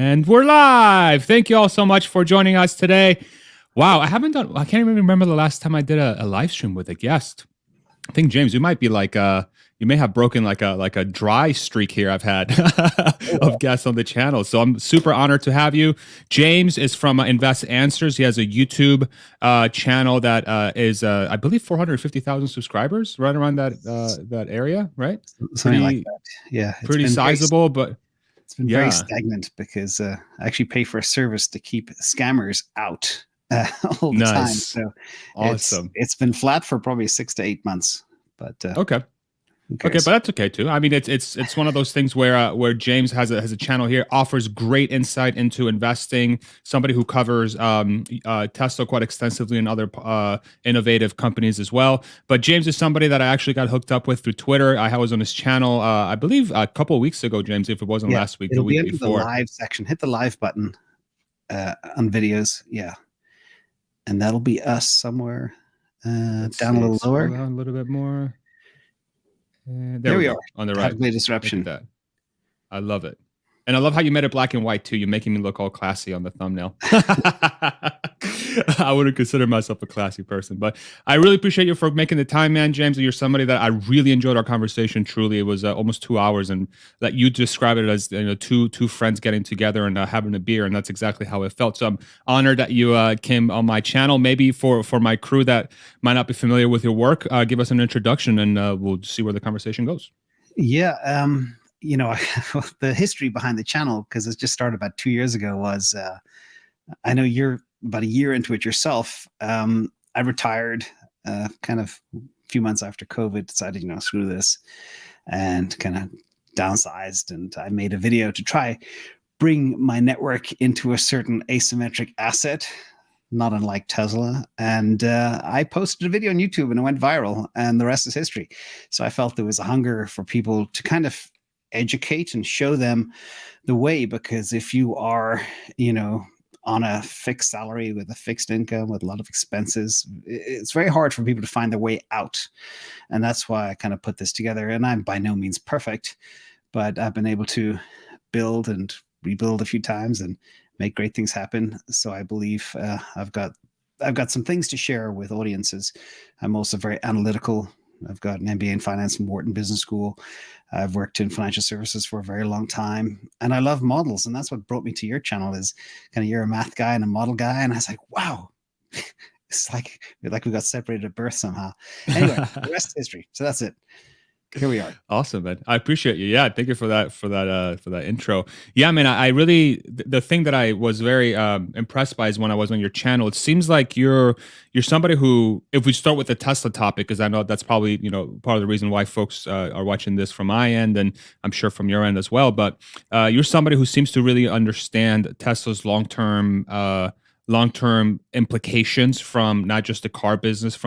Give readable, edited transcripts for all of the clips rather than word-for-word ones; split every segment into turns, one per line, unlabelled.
And we're live. Thank you all so much for joining us today. Wow, I can't even remember the last time I did a live stream with a guest. I think, James, you might be you may have broken like a dry streak here I've had of guests on the channel. So I'm super honored to have you. James is from InvestAnswers. He has a YouTube channel that is, I believe, 450,000 subscribers, right around that area, right?
Something like that. Yeah.
Pretty sizable, but
it's been very stagnant because I actually pay for a service to keep scammers out all the time. So
awesome.
It's been flat for probably 6 to 8 months. But
okay, but that's okay too. I mean, it's one of those things where James has a channel here, offers great insight into investing. Somebody who covers Tesla quite extensively and other innovative companies as well. But James is somebody that I actually got hooked up with through Twitter. I was on his channel, I believe, a couple of weeks ago, James. If it wasn't last week, the week before.
The live section. Hit the live button on videos. Yeah, and that'll be us somewhere. Down a little lower.
Down a little bit more.
There we are
on the right.
Heavily disruption.
That. I love it. And I love how you made it black and white too. You're making me look all classy on the thumbnail. I wouldn't consider myself a classy person, but I really appreciate you for making the time, man. James, you're somebody that I really enjoyed our conversation. Truly, it was almost 2 hours, and that you described it as two friends getting together and having a beer, and that's exactly how it felt. So I'm honored that you came on my channel. Maybe for my crew that might not be familiar with your work, give us an introduction, and we'll see where the conversation goes.
Yeah. The history behind the channel, because it just started about 2 years ago, was I know you're about a year into it yourself. I retired kind of a few months after COVID, decided, screw this, and kind of downsized. And I made a video to try bring my network into a certain asymmetric asset, not unlike Tesla. And I posted a video on YouTube and it went viral, and the rest is history. So I felt there was a hunger for people to kind of educate and show them the way, because if you are, on a fixed salary with a fixed income with a lot of expenses, it's very hard for people to find their way out. And that's why I kind of put this together. And I'm by no means perfect, but I've been able to build and rebuild a few times and make great things happen. So I believe I've got some things to share with audiences. I'm also very analytical. I've got an MBA in finance from Wharton Business School. I've worked in financial services for a very long time, and I love models. And that's what brought me to your channel, is kind of, you're a math guy and a model guy. And I was like, wow, it's like we got separated at birth somehow. Anyway, the rest is history. So that's it. Here we are.
Awesome, man. I appreciate you. Yeah, thank you for that intro. Yeah, man. I really, the thing that I was very impressed by is when I was on your channel. It seems like you're somebody who, if we start with the Tesla topic, because I know that's probably part of the reason why folks are watching this from my end, and I'm sure from your end as well. But you're somebody who seems to really understand Tesla's long-term implications from not just the car business,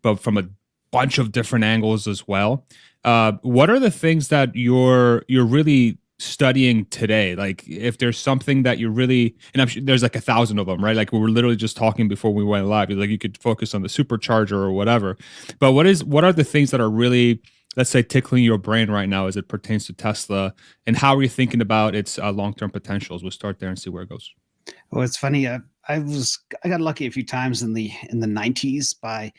but from a bunch of different angles as well. What are the things that you're really studying today? Like, if there's something that you're really, and I'm sure there's like 1,000 of them, right? Like, we were literally just talking before we went live. Like, you could focus on the supercharger or whatever. But what are the things that are really, let's say, tickling your brain right now as it pertains to Tesla, and how are you thinking about its long-term potentials? We'll start there and see where it goes.
Well, it's funny. I got lucky a few times in the 90s by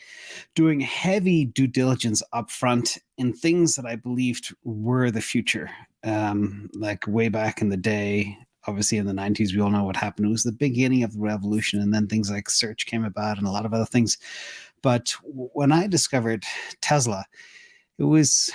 doing heavy due diligence up front in things that I believed were the future. Like way back in the day, obviously in the 90s, we all know what happened. It was the beginning of the revolution, and then things like search came about and a lot of other things. But when I discovered Tesla, it was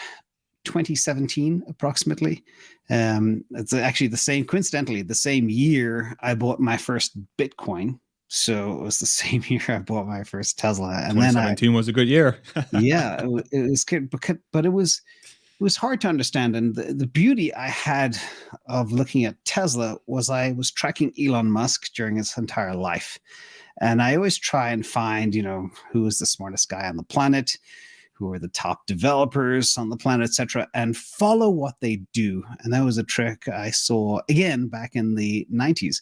2017 approximately. It's actually coincidentally the same year I bought my first Bitcoin. So it was the same year I bought my first Tesla. And
2017 was a good year.
Yeah, it was good, but it was hard to understand. And the beauty I had of looking at Tesla was I was tracking Elon Musk during his entire life. And I always try and find, who is the smartest guy on the planet, who are the top developers on the planet, etc., and follow what they do. And that was a trick I saw, again, back in the 90s.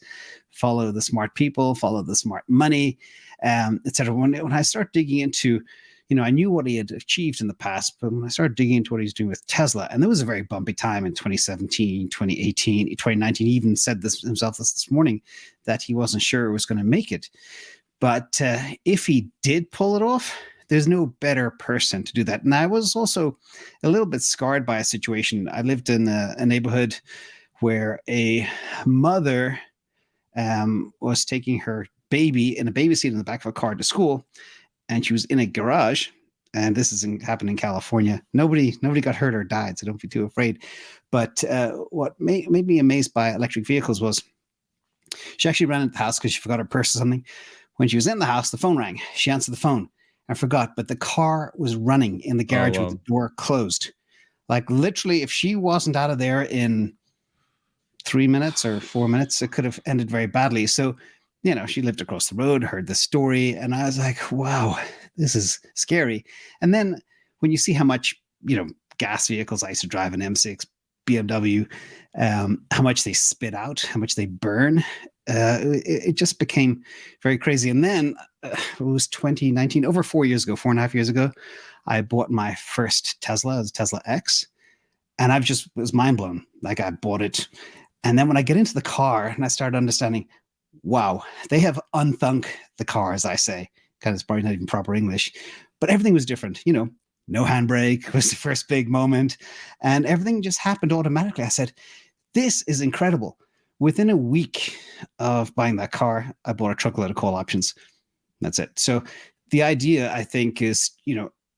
Follow the smart people, follow the smart money, etc. When I start digging into I knew what he had achieved in the past, but when I started digging into what he's doing with Tesla, and there was a very bumpy time in 2017, 2018, 2019, he even said this himself this morning, that he wasn't sure it was going to make it. But if he did pull it off, there's no better person to do that. And I was also a little bit scarred by a situation. I lived in a neighborhood where a mother was taking her baby in a baby seat in the back of a car to school, and she was in a garage. And this happened in California. Nobody got hurt or died, so don't be too afraid. But what made me amazed by electric vehicles was she actually ran into the house because she forgot her purse or something. When she was in the house, the phone rang. She answered the phone and forgot, but the car was running in the garage with the door closed. Like literally, if she wasn't out of there in 3 minutes or 4 minutes, it could have ended very badly. So, she lived across the road, heard the story, and I was like, wow, this is scary. And then when you see how much, gas vehicles, I used to drive an M6 BMW, how much they spit out, how much they burn, it just became very crazy. And then it was 2019, over 4 years ago, 4.5 years ago, I bought my first Tesla, it was a Tesla X, and it was mind blown. Like I bought it. And then when I get into the car and I started understanding, wow, they have unthunk the car, as I say, because it's probably not even proper English, but everything was different. No handbrake was the first big moment, and everything just happened automatically. I said, this is incredible. Within a week of buying that car, I bought a truckload of call options. That's it. So the idea, I think, is,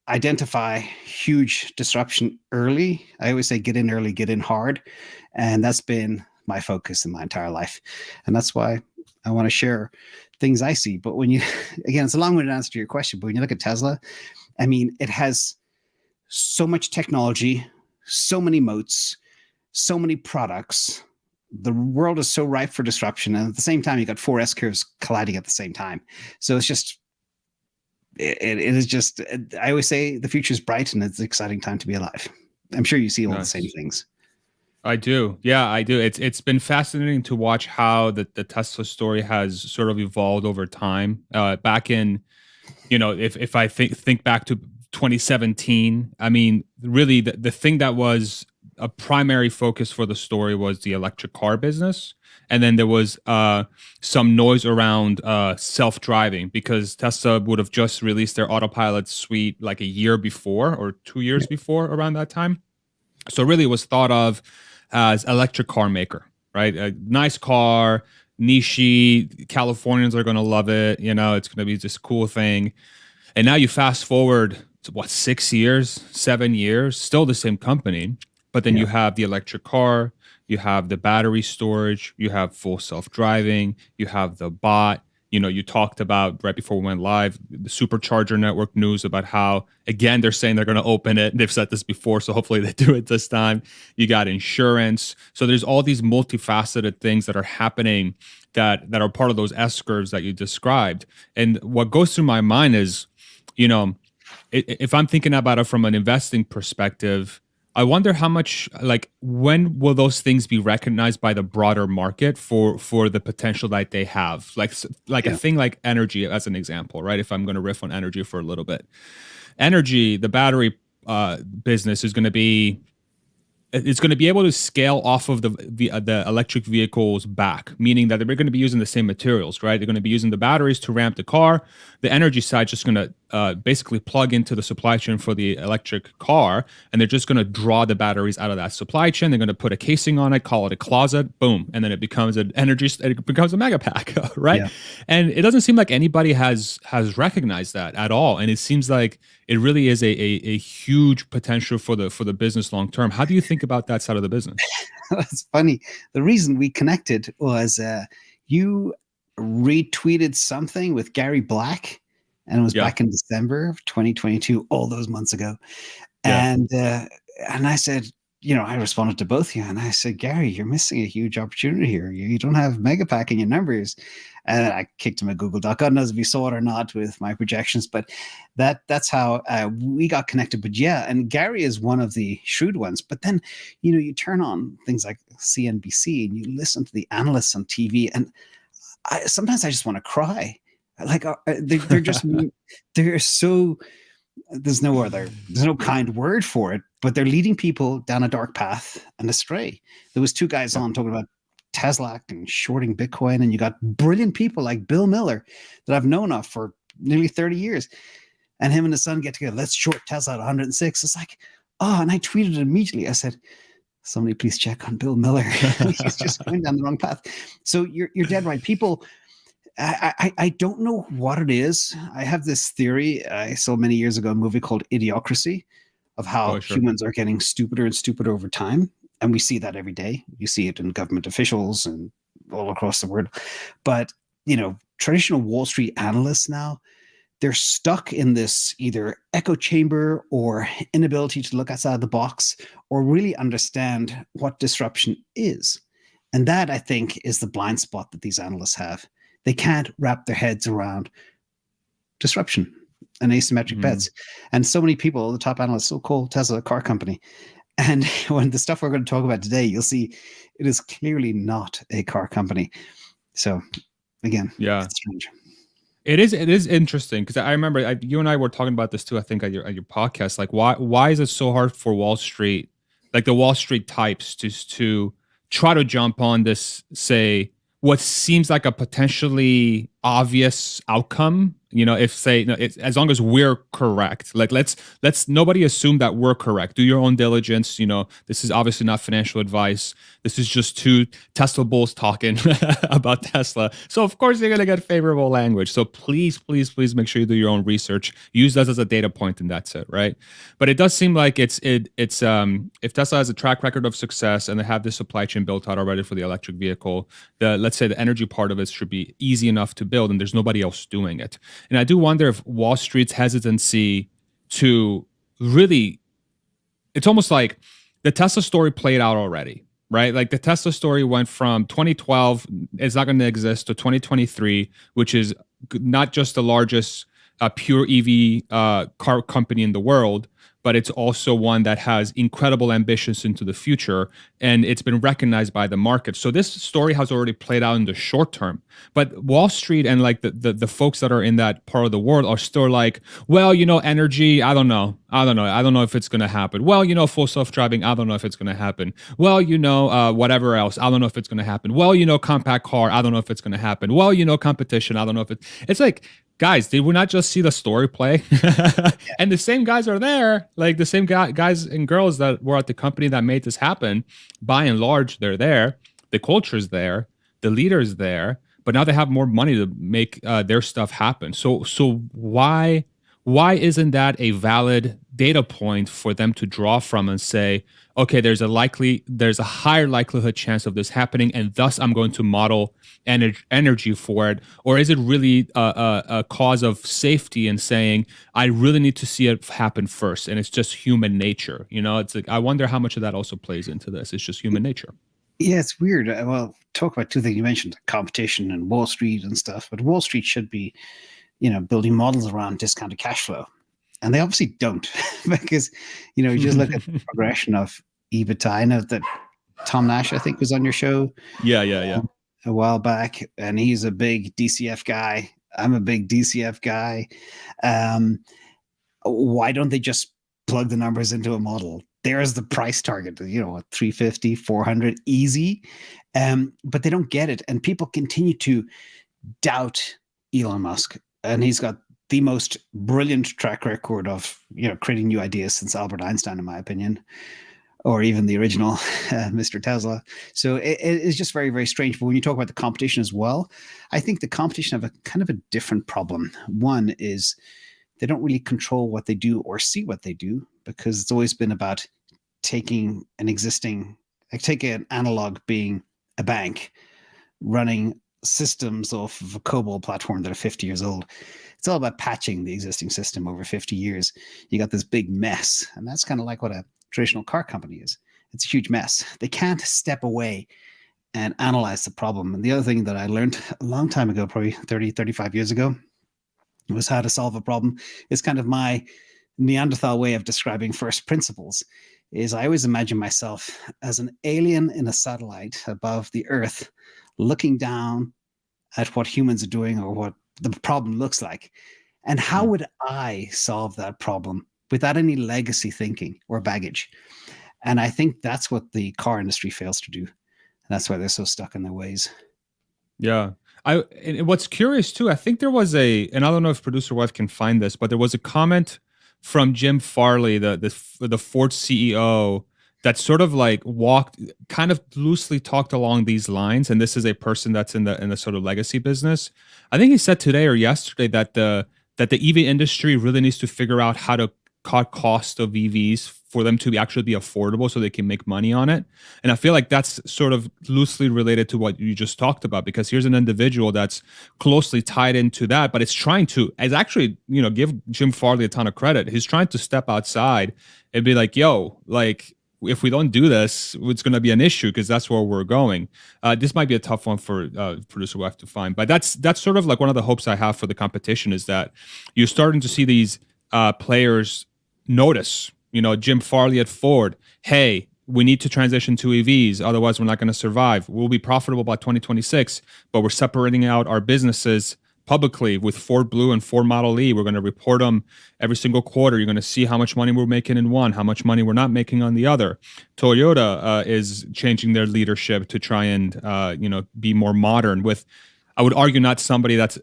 identify huge disruption early. I always say get in early, get in hard. And that's been my focus in my entire life. And that's why I want to share things I see. But when again, it's a long-winded answer to your question, but when you look at Tesla, I mean, it has so much technology, so many moats, so many products. The world is so ripe for disruption. And at the same time, you got four S curves colliding at the same time. So it's just, it is just, I always say the future is bright and it's an exciting time to be alive. I'm sure you see all the same things.
I do. Yeah, I do. It's been fascinating to watch how the Tesla story has sort of evolved over time. Back in, if I think back to 2017, I mean, really the thing that was a primary focus for the story was the electric car business. And then there was some noise around self-driving because Tesla would have just released their autopilot suite like a year before or 2 years before around that time. So really it was thought of as electric car maker, right? A nice car, niche-y, Californians are going to love it. It's going to be this cool thing. And now you fast forward to 6 years, 7 years, still the same company. But then you have the electric car, you have the battery storage, you have full self-driving, you have the bot. You talked about right before we went live, the supercharger network news about how, again, they're saying they're going to open it. They've said this before, so hopefully they do it this time. You got insurance. So there's all these multifaceted things that are happening that are part of those S curves that you described. And what goes through my mind is, if I'm thinking about it from an investing perspective, I wonder how much, when will those things be recognized by the broader market for the potential that they have? Like a thing like energy, as an example, right? If I'm going to riff on energy for a little bit, energy, the battery business is going to be. It's going to be able to scale off of the electric vehicles back, meaning that they're going to be using the same materials, right? They're going to be using the batteries to ramp the car. The energy side just going to basically plug into the supply chain for the electric car, and they're just going to draw the batteries out of that supply chain. They're going to put a casing on it, call it a closet, boom, and then it becomes it becomes a mega pack, right? Yeah. And it doesn't seem like anybody has recognized that at all, and it seems like it really is a huge potential for the business long term. How do you think about that side of the business?
That's funny. The reason we connected was you retweeted something with Gary Black, and it was back in December of 2022, all those months ago. And I said, I responded to both of you, and I said, Gary, you're missing a huge opportunity here. You don't have Megapack in your numbers. And I kicked him a Google Doc. God knows if he saw it or not with my projections, but that's how we got connected. But and Gary is one of the shrewd ones. But then, you turn on things like CNBC and you listen to the analysts on TV, and sometimes I just want to cry. Like they're just they're so There's no kind word for it, but they're leading people down a dark path and astray. There was two guys on talking about Tesla and shorting Bitcoin, and you got brilliant people like Bill Miller that I've known of for nearly 30 years. And him and his son get together, let's short Tesla at 106. It's like, oh, and I tweeted immediately. I said, somebody please check on Bill Miller. He's just going down the wrong path. So you're dead right. People, I don't know what it is. I have this theory. I saw many years ago a movie called Idiocracy, of how humans are getting stupider and stupider over time. And we see that every day. You see it in government officials and all across the world. But, traditional Wall Street analysts now, they're stuck in this either echo chamber or inability to look outside the box or really understand what disruption is. And that, I think, is the blind spot that these analysts have. They can't wrap their heads around disruption and asymmetric bets. And so many people, the top analysts, will call Tesla a car company. And when the stuff we're going to talk about today, you'll see it is clearly not a car company. So again, it's strange.
It is interesting because I remember you and I were talking about this too. I think at your podcast, like why is it so hard for Wall Street, like the Wall Street types, to try to jump on this, say, what seems like a potentially obvious outcome? If say, as long as we're correct, like let's nobody assume that we're correct. Do your own diligence. This is obviously not financial advice. This is just two Tesla bulls talking about Tesla. So of course you're gonna get favorable language. So please make sure you do your own research. Use that as a data point, and that's it, right? But it does seem like it's if Tesla has a track record of success and they have this supply chain built out already for the electric vehicle, let's say the energy part of it should be easy enough to build, and there's nobody else doing it. And I do wonder if Wall Street's hesitancy to really, it's almost like the Tesla story played out already, right? Like the Tesla story went from 2012, it's not going to exist, to 2023, which is not just the largest pure EV car company in the world, but it's also one that has incredible ambitions into the future, and it's been recognized by the market. So this story has already played out in the short term. But Wall Street and like the folks that are in that part of the world are still like, well, energy, I don't know if it's going to happen. Well, full self-driving, I don't know if it's going to happen. Well, whatever else, I don't know if it's going to happen. Well, compact car, I don't know if it's going to happen. Well, competition, I don't know if it's like, guys, did we not just see the story play? And the same guys are there, like the same guys and girls that were at the company that made this happen. By and large, they're there. The culture's there. The leader's there. But now they have more money to make their stuff happen. So why isn't that a valid data point for them to draw from and say, okay, there's a higher likelihood chance of this happening, and thus I'm going to model energy for it? Or is it really a cause of safety and saying, I really need to see it happen first, and it's just human nature? It's like, I wonder how much of that also plays into this. It's just human nature.
Yeah, it's weird. Well, talk about two things. You mentioned competition and Wall Street and stuff, but Wall Street should be, building models around discounted cash flow. And they obviously don't, because, you just look at the progression of EBITDA. I know that Tom Nash, I think, was on your show.
Yeah.
A while back, and he's a big DCF guy. I'm a big DCF guy. Why don't they just plug the numbers into a model? There's the price target, 350, 400, easy. But they don't get it. And people continue to doubt Elon Musk. And he's got the most brilliant track record of, creating new ideas since Albert Einstein, in my opinion, or even the original Mr. Tesla. So it is just very, very strange. But when you talk about the competition as well, I think the competition have a kind of a different problem. One is they don't really control what they do or see what they do, because it's always been about taking take an analog being a bank, running systems off of a COBOL platform that are 50 years old. It's all about patching the existing system over 50 years. You got this big mess, and that's kind of like what a traditional car company is. It's a huge mess. They can't step away and analyze the problem. And the other thing that I learned a long time ago, probably 30, 35 years ago, was how to solve a problem. It's kind of my Neanderthal way of describing first principles. Is I always imagine myself as an alien in a satellite above the Earth, looking down at what humans are doing or what the problem looks like. And how
Mm.
would I solve that problem without any legacy thinking or baggage? And I think that's what the car industry fails to do. And that's why they're so stuck in their ways.
Yeah. And what's curious too, I think there was and I don't know if producer wife can find this, but there was a comment from Jim Farley, the Ford CEO, that sort of like kind of loosely talked along these lines. And this is a person that's in the sort of legacy business. I think he said today or yesterday that the EV industry really needs to figure out how to cut cost of EVs for them to actually be affordable so they can make money on it. And I feel like that's sort of loosely related to what you just talked about, because here's an individual that's closely tied into that, but it's actually, give Jim Farley a ton of credit. He's trying to step outside and be like, yo, like, if we don't do this, it's going to be an issue because that's where we're going. This might be a tough one for producer wife to find, but that's sort of like one of the hopes I have for the competition, is that you're starting to see these players notice, Jim Farley at Ford, hey, we need to transition to EVs, otherwise we're not going to survive. We'll be profitable by 2026, but we're separating out our businesses publicly with Ford Blue and Ford Model E. We're going to report them every single quarter. You're going to see how much money we're making in one, how much money we're not making on the other. Toyota is changing their leadership to try and be more modern with, I would argue, not somebody that's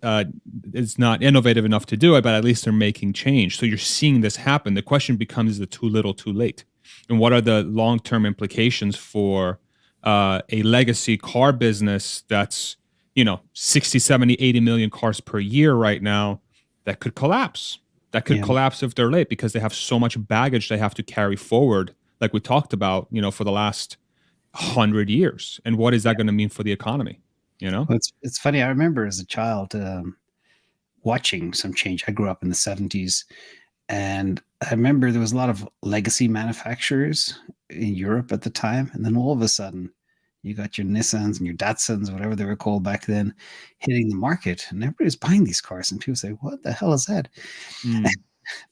is not innovative enough to do it, but at least they're making change. So you're seeing this happen. The question becomes, is it too little, too late? And what are the long-term implications for a legacy car business that's 60, 70, 80 million cars per year right now that could collapse? That could collapse if they're late because they have so much baggage they have to carry forward, like we talked about, for the last 100 years. And what is that going to mean for the economy?
Well, it's funny. I remember as a child watching some change. I grew up in the 70s, and I remember there was a lot of legacy manufacturers in Europe at the time. And then all of a sudden, you got your Nissans and your Datsuns, whatever they were called back then, hitting the market. And everybody's buying these cars. And people say, what the hell is that?
Mm.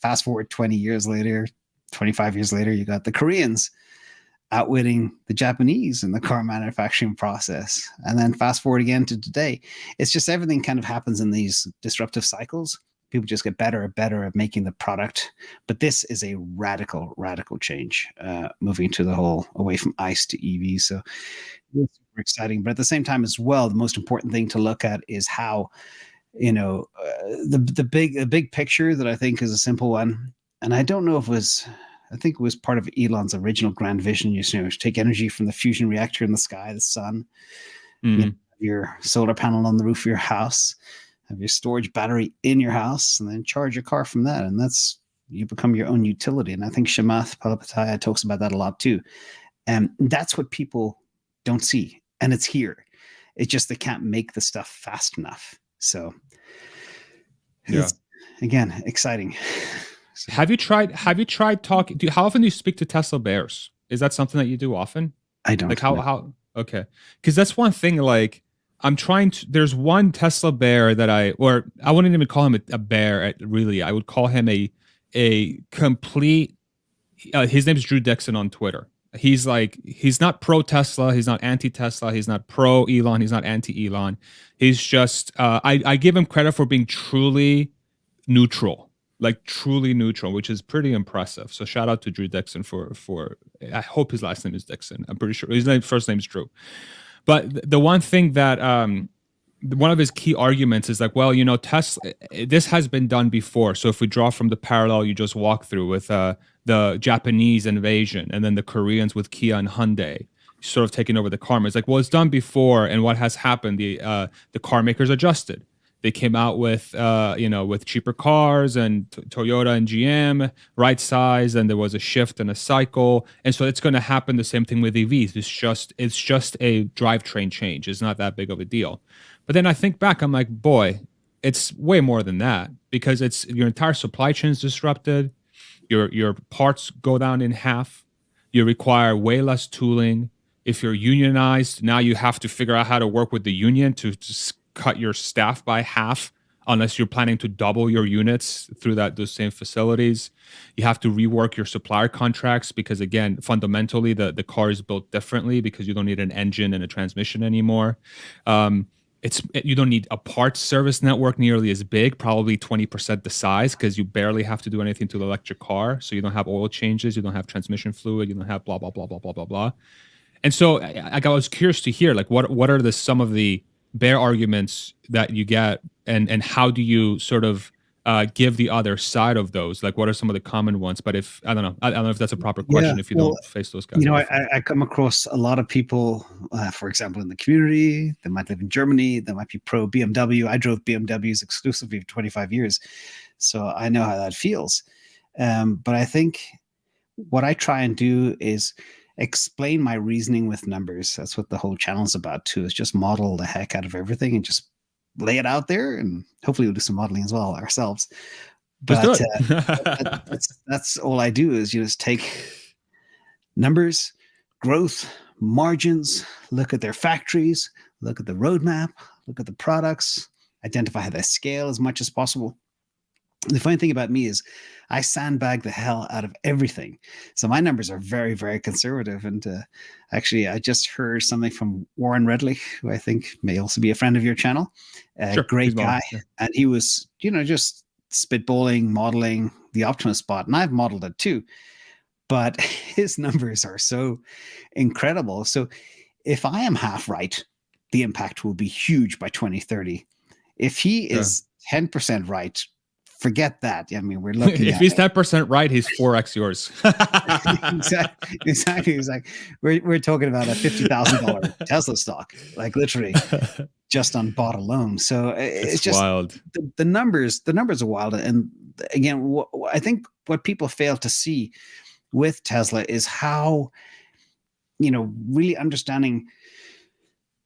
Fast forward 20 years later, 25 years later, you got the Koreans outwitting the Japanese in the car manufacturing process. And then fast forward again to today. It's just everything kind of happens in these disruptive cycles. People just get better and better at making the product. But this is a radical, radical change, moving to the whole away from ICE to EV. So it's super exciting. But at the same time as well, the most important thing to look at is how, the big picture that I think is a simple one. And I don't know if I think it was part of Elon's original grand vision. Take energy from the fusion reactor in the sky, the sun, your solar panel on the roof of your house, have your storage battery in your house, and then charge your car from that. And you become your own utility. And I think Chamath Palihapitiya talks about that a lot too. And that's what people don't see. And it's here. It's just they can't make the stuff fast enough. So it's, again, exciting. So,
Have you tried talking? How often do you speak to Tesla bears? Is that something that you do often?
I don't.
Like how? Okay, because that's one thing. Like I'm trying to. There's one Tesla bear that I wouldn't even call him a bear. Really, I would call him a complete. His name's Drew Dixon on Twitter. He's not pro Tesla. He's not anti Tesla. He's not pro Elon. He's not anti Elon. He's just. I give him credit for being truly neutral. Like truly neutral, which is pretty impressive. So shout out to Drew Dixon for I hope his last name is Dixon. I'm pretty sure his first name is Drew. But the one thing that one of his key arguments is like, well, Tesla, this has been done before. So if we draw from the parallel you just walked through with the Japanese invasion and then the Koreans with Kia and Hyundai sort of taking over the car market, it's like, well, it's done before, and what has happened? The car makers adjusted. They came out with, with cheaper cars, and Toyota and GM right size, and there was a shift and a cycle, and so it's going to happen the same thing with EVs. It's just a drivetrain change. It's not that big of a deal. But then I think back, I'm like, boy, it's way more than that, because it's your entire supply chain is disrupted. Your parts go down in half. You require way less tooling. If you're unionized, now you have to figure out how to work with the union to cut your staff by half, unless you're planning to double your units through those same facilities. You have to rework your supplier contracts because, again, fundamentally the car is built differently because you don't need an engine and a transmission anymore. you don't need a parts service network nearly as big, probably 20% the size, because you barely have to do anything to the electric car. So you don't have oil changes, you don't have transmission fluid, you don't have blah blah blah blah blah blah blah. And so I was curious to hear, like, what are some of the bear arguments that you get, and how do you sort of give the other side of those? Like, what are some of the common ones? But if I don't know if that's a proper question.
Yeah,
If you
well,
don't face those guys,
I come across a lot of people, for example, in the community. They might live in Germany. They might be pro BMW. I drove BMWs exclusively for 25 years, so I know how that feels. But I think what I try and do is explain my reasoning with numbers. That's what the whole channel is about too, is just model the heck out of everything and just lay it out there, and hopefully we'll do some modeling as well ourselves.
let's do
But
it.
that's all I do, is you just take numbers, growth, margins, look at their factories, look at the roadmap, look at the products, identify how they scale as much as possible. The funny thing about me is I sandbag the hell out of everything. So my numbers are very, very conservative. And actually, I just heard something from Warren Redley, who I think may also be a friend of your channel.
Sure,
Great guy.
yeah.
And he was, just spitballing, modeling the Optimus bot. And I've modeled it too. But his numbers are so incredible. So if I am half right, the impact will be huge by 2030. If he is 10% right, forget that. I mean, we're looking
if he's 10% right, he's 4x yours.
Exactly. It's like we're talking about a $50,000 Tesla stock, like literally just on bot alone. So it's just
wild.
The numbers are wild. And again, I think what people fail to see with Tesla is how, really understanding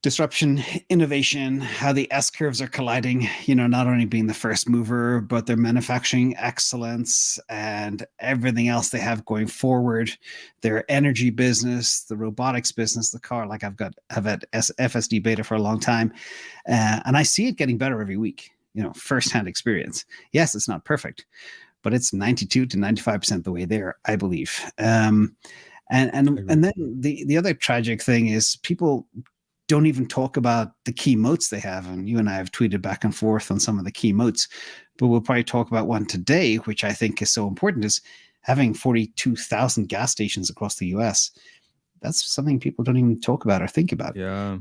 disruption, innovation, how the S curves are colliding, not only being the first mover, but their manufacturing excellence and everything else they have going forward, their energy business, the robotics business, the car. Like I've had FSD beta for a long time, and I see it getting better every week, firsthand experience. Yes, it's not perfect, but it's 92 to 95% the way there, I believe. And then the other tragic thing is people don't even talk about the key moats they have. And you and I have tweeted back and forth on some of the key moats, but we'll probably talk about one today, which I think is so important, is having 42,000 gas stations across the US. That's something people don't even talk about or think about.
Yeah.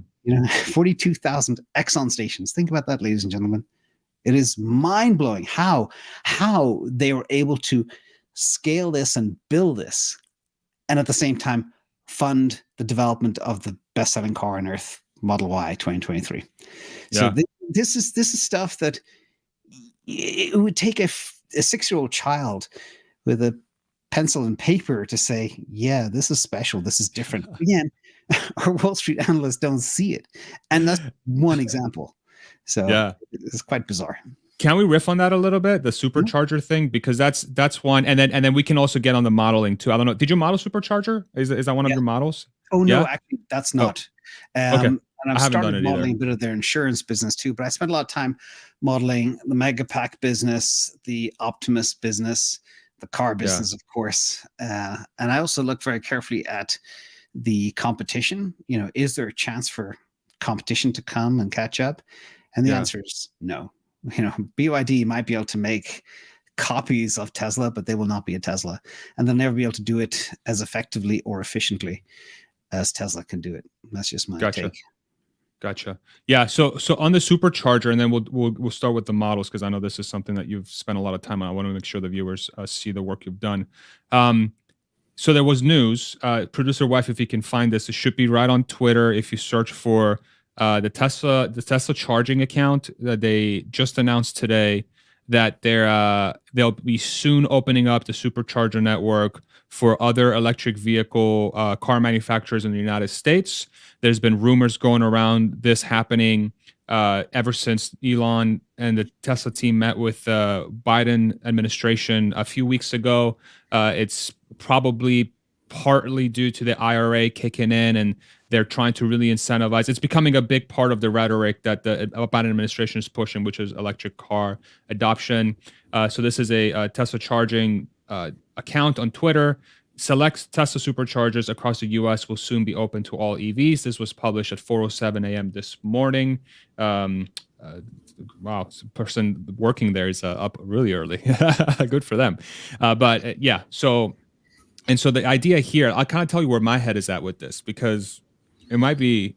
42,000 Exxon stations. Think about that, ladies and gentlemen. It is mind-blowing how they were able to scale this and build this, and at the same time fund the development of the best-selling car on earth, Model Y 2023. So this is stuff that it would take a 6-year-old child with a pencil and paper to say, yeah, this is special, this is different. Again, our Wall Street analysts don't see it, and that's one example. So it's quite bizarre.
Can we riff on that a little bit, the supercharger thing? Because that's one, and then we can also get on the modeling too. I don't know. Did you model supercharger? Is that one of your models?
Oh no, actually, that's not.
Okay.
And I've started modeling a bit of their insurance business too. But I spent a lot of time modeling the Megapack business, the Optimus business, the car business, of course. And I also look very carefully at the competition. Is there a chance for competition to come and catch up? And the answer is no. BYD might be able to make copies of Tesla, but they will not be a Tesla, and they'll never be able to do it as effectively or efficiently as Tesla can do it. That's just my take.
Gotcha. Yeah. So on the supercharger, and then we'll start with the models, because I know this is something that you've spent a lot of time on. I want to make sure the viewers see the work you've done. So there was news. Producer wife, if you can find this, it should be right on Twitter. If you search for the Tesla charging account, that they just announced today that they'll be soon opening up the supercharger network for other electric vehicle car manufacturers in the United States. There's been rumors going around this happening ever since Elon and the Tesla team met with Biden administration a few weeks ago. It's probably partly due to the IRA kicking in, and they're trying to really incentivize. It's becoming a big part of the rhetoric that the Biden administration is pushing, which is electric car adoption. So this is a Tesla charging account on Twitter. select Tesla superchargers across the U.S. will soon be open to all EVs. This was published at 4:07 a.m. this morning. Um, uh, wow, person working there is up really early. Good for them. But yeah, so the idea here, I'll kind of tell you where my head is at with this, because it might be.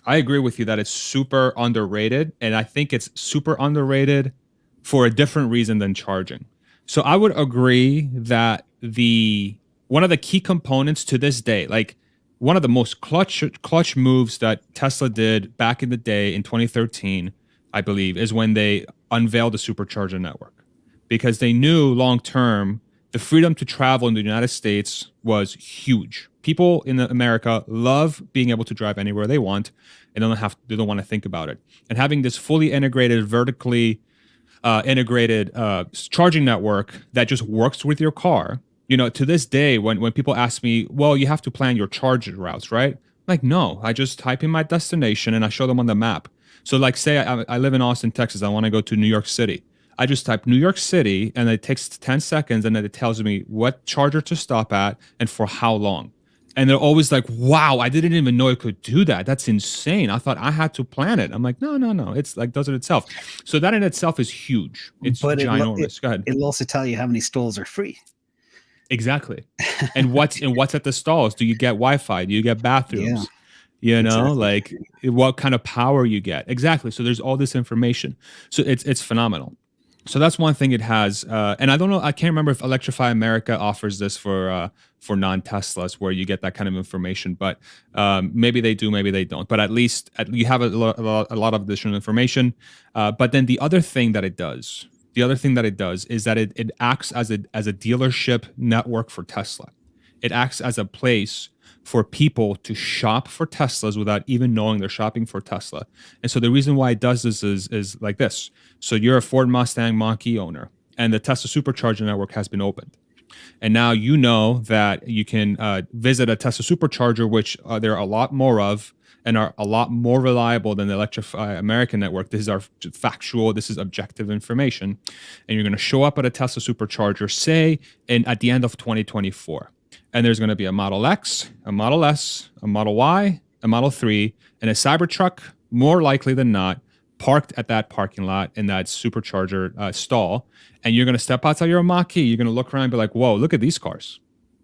I agree with you that it's super underrated, and I think it's super underrated for a different reason than charging. So I would agree that the one of the key components to this day, like one of the most clutch moves that Tesla did back in the day in 2013, I believe, is when they unveiled the supercharger network, because they knew long term the freedom to travel in the United States was huge. People in America love being able to drive anywhere they want, and they don't want to think about it. And having this fully integrated, vertically integrated charging network that just works with your car. To this day, when people ask me, well, you have to plan your charging routes, right? I'm like, no, I just type in my destination and I show them on the map. So like, say I live in Austin, Texas. I want to go to New York City. I just type New York City and it takes 10 seconds and then it tells me what charger to stop at and for how long. And they're always like, wow, I didn't even know it could do that. That's insane. I thought I had to plan it. I'm like, no. It's like, does it itself. So that in itself is huge. It's
But
ginormous. Go ahead.
It'll also tell you how many stalls are free.
Exactly. And what's at the stalls? Do you get Wi-Fi? Do you get bathrooms? Yeah. Exactly. Like what kind of power you get? Exactly. So there's all this information. So it's phenomenal. So that's one thing it has, and I don't know. I can't remember if Electrify America offers this for non-Teslas, where you get that kind of information. But maybe they do, maybe they don't. But at least you have a lot of additional information. But then the other thing that it does is that it acts as a dealership network for Tesla. It acts as a place for people to shop for Teslas without even knowing they're shopping for Tesla. And so the reason why it does this is like this. So you're a Ford Mustang Mach-E owner, and the Tesla Supercharger network has been opened. And now you know that you can visit a Tesla Supercharger, which there are a lot more of and are a lot more reliable than the Electrify American network. This is our factual, this is objective information. And you're going to show up at a Tesla Supercharger, say, at the end of 2024. And there's going to be a Model X, a Model S, a Model Y, a Model 3, and a Cybertruck, more likely than not, parked at that parking lot in that supercharger stall. And you're going to step outside your Mach-E. You're going to look around and be like, whoa, look at these cars.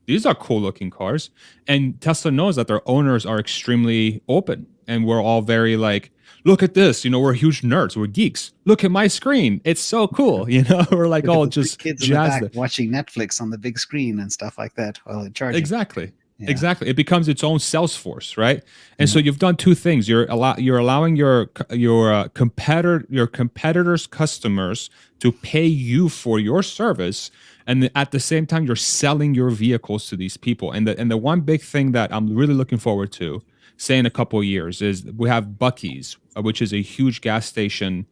These are cool looking cars. And Tesla knows that their owners are extremely open. And we're all very like, look at this. We're huge nerds. We're geeks. Look at my screen. It's so cool. We're like all just
kids in the back watching Netflix on the big screen and stuff like that while they're charging.
Exactly. Yeah. Exactly. It becomes its own sales force, right? And so you've done two things. You're allowing your competitors' customers to pay you for your service, and at the same time, you're selling your vehicles to these people. And the one big thing that I'm really looking forward to, say in a couple of years, is we have Buc-ee's, which is a huge gas station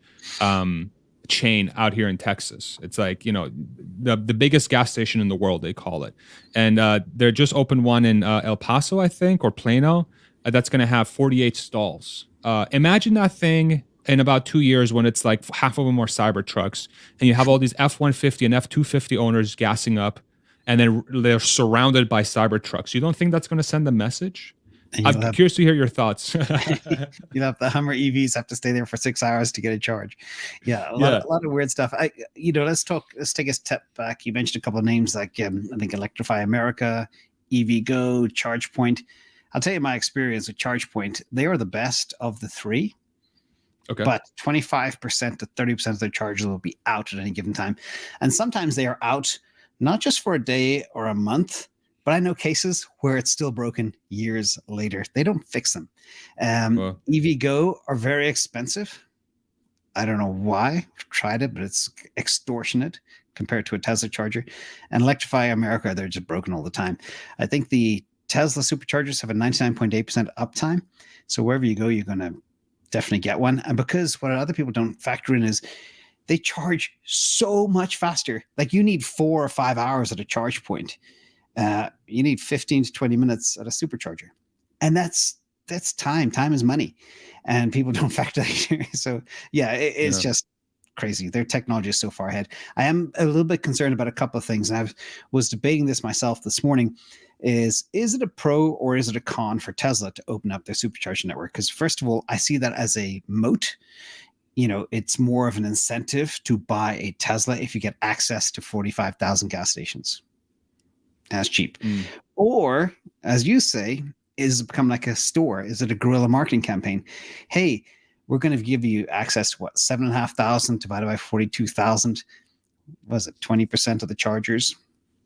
chain out here in Texas. It's like, the biggest gas station in the world, they call it. And they're just opened one in El Paso, I think, or Plano, that's going to have 48 stalls. Imagine that thing in about 2 years when it's like half of them are Cybertrucks, and you have all these F-150 and F-250 owners gassing up, and then they're surrounded by Cybertrucks. You don't think that's going to send a message? I'm curious to hear your thoughts.
You'll have the Hummer EVs have to stay there for 6 hours to get a charge. Yeah, a lot of weird stuff. Let's take a step back. You mentioned a couple of names like I think Electrify America, EVgo, ChargePoint. I'll tell you my experience with ChargePoint. They are the best of the three. Okay. But 25% to 30% of their charges will be out at any given time. And sometimes they are out not just for a day or a month, but I know cases where it's still broken years later. They don't fix them. EVgo are very expensive. I don't know why. I've tried it, but it's extortionate compared to a Tesla charger. And Electrify America, they're just broken all the time. I think the Tesla superchargers have a 99.8% uptime. So wherever you go, you're going to definitely get one. And because what other people don't factor in is they charge so much faster. Like you need 4 or 5 hours at a charge point. You need 15 to 20 minutes at a supercharger. And that's time. Time is money. And people don't factor that in. So yeah, it's just crazy. Their technology is so far ahead. I am a little bit concerned about a couple of things. And I was debating this myself this morning. Is it a pro or is it a con for Tesla to open up their supercharger network? Because first of all, I see that as a moat. It's more of an incentive to buy a Tesla if you get access to 45,000 gas stations. That's cheap. Or, as you say, is it become like a store? Is it a guerrilla marketing campaign? Hey, we're going to give you access to 7,500 divided by 42,000. Was it 20% of the chargers?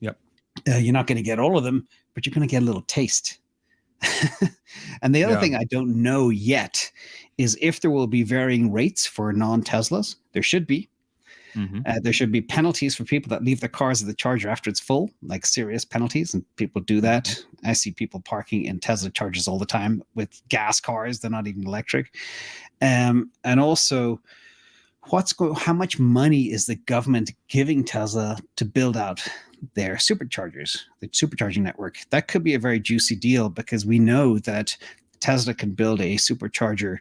Yep.
You're not going to get all of them, but you're going to get a little taste. And the other thing I don't know yet is if there will be varying rates for non-Teslas. There should be. There should be penalties for people that leave their cars at the charger after it's full, like serious penalties, and people do that. I see people parking in Tesla chargers all the time with gas cars. They're not even electric. And also, how much money is the government giving Tesla to build out their superchargers, the supercharging network? That could be a very juicy deal because we know that Tesla can build a supercharger,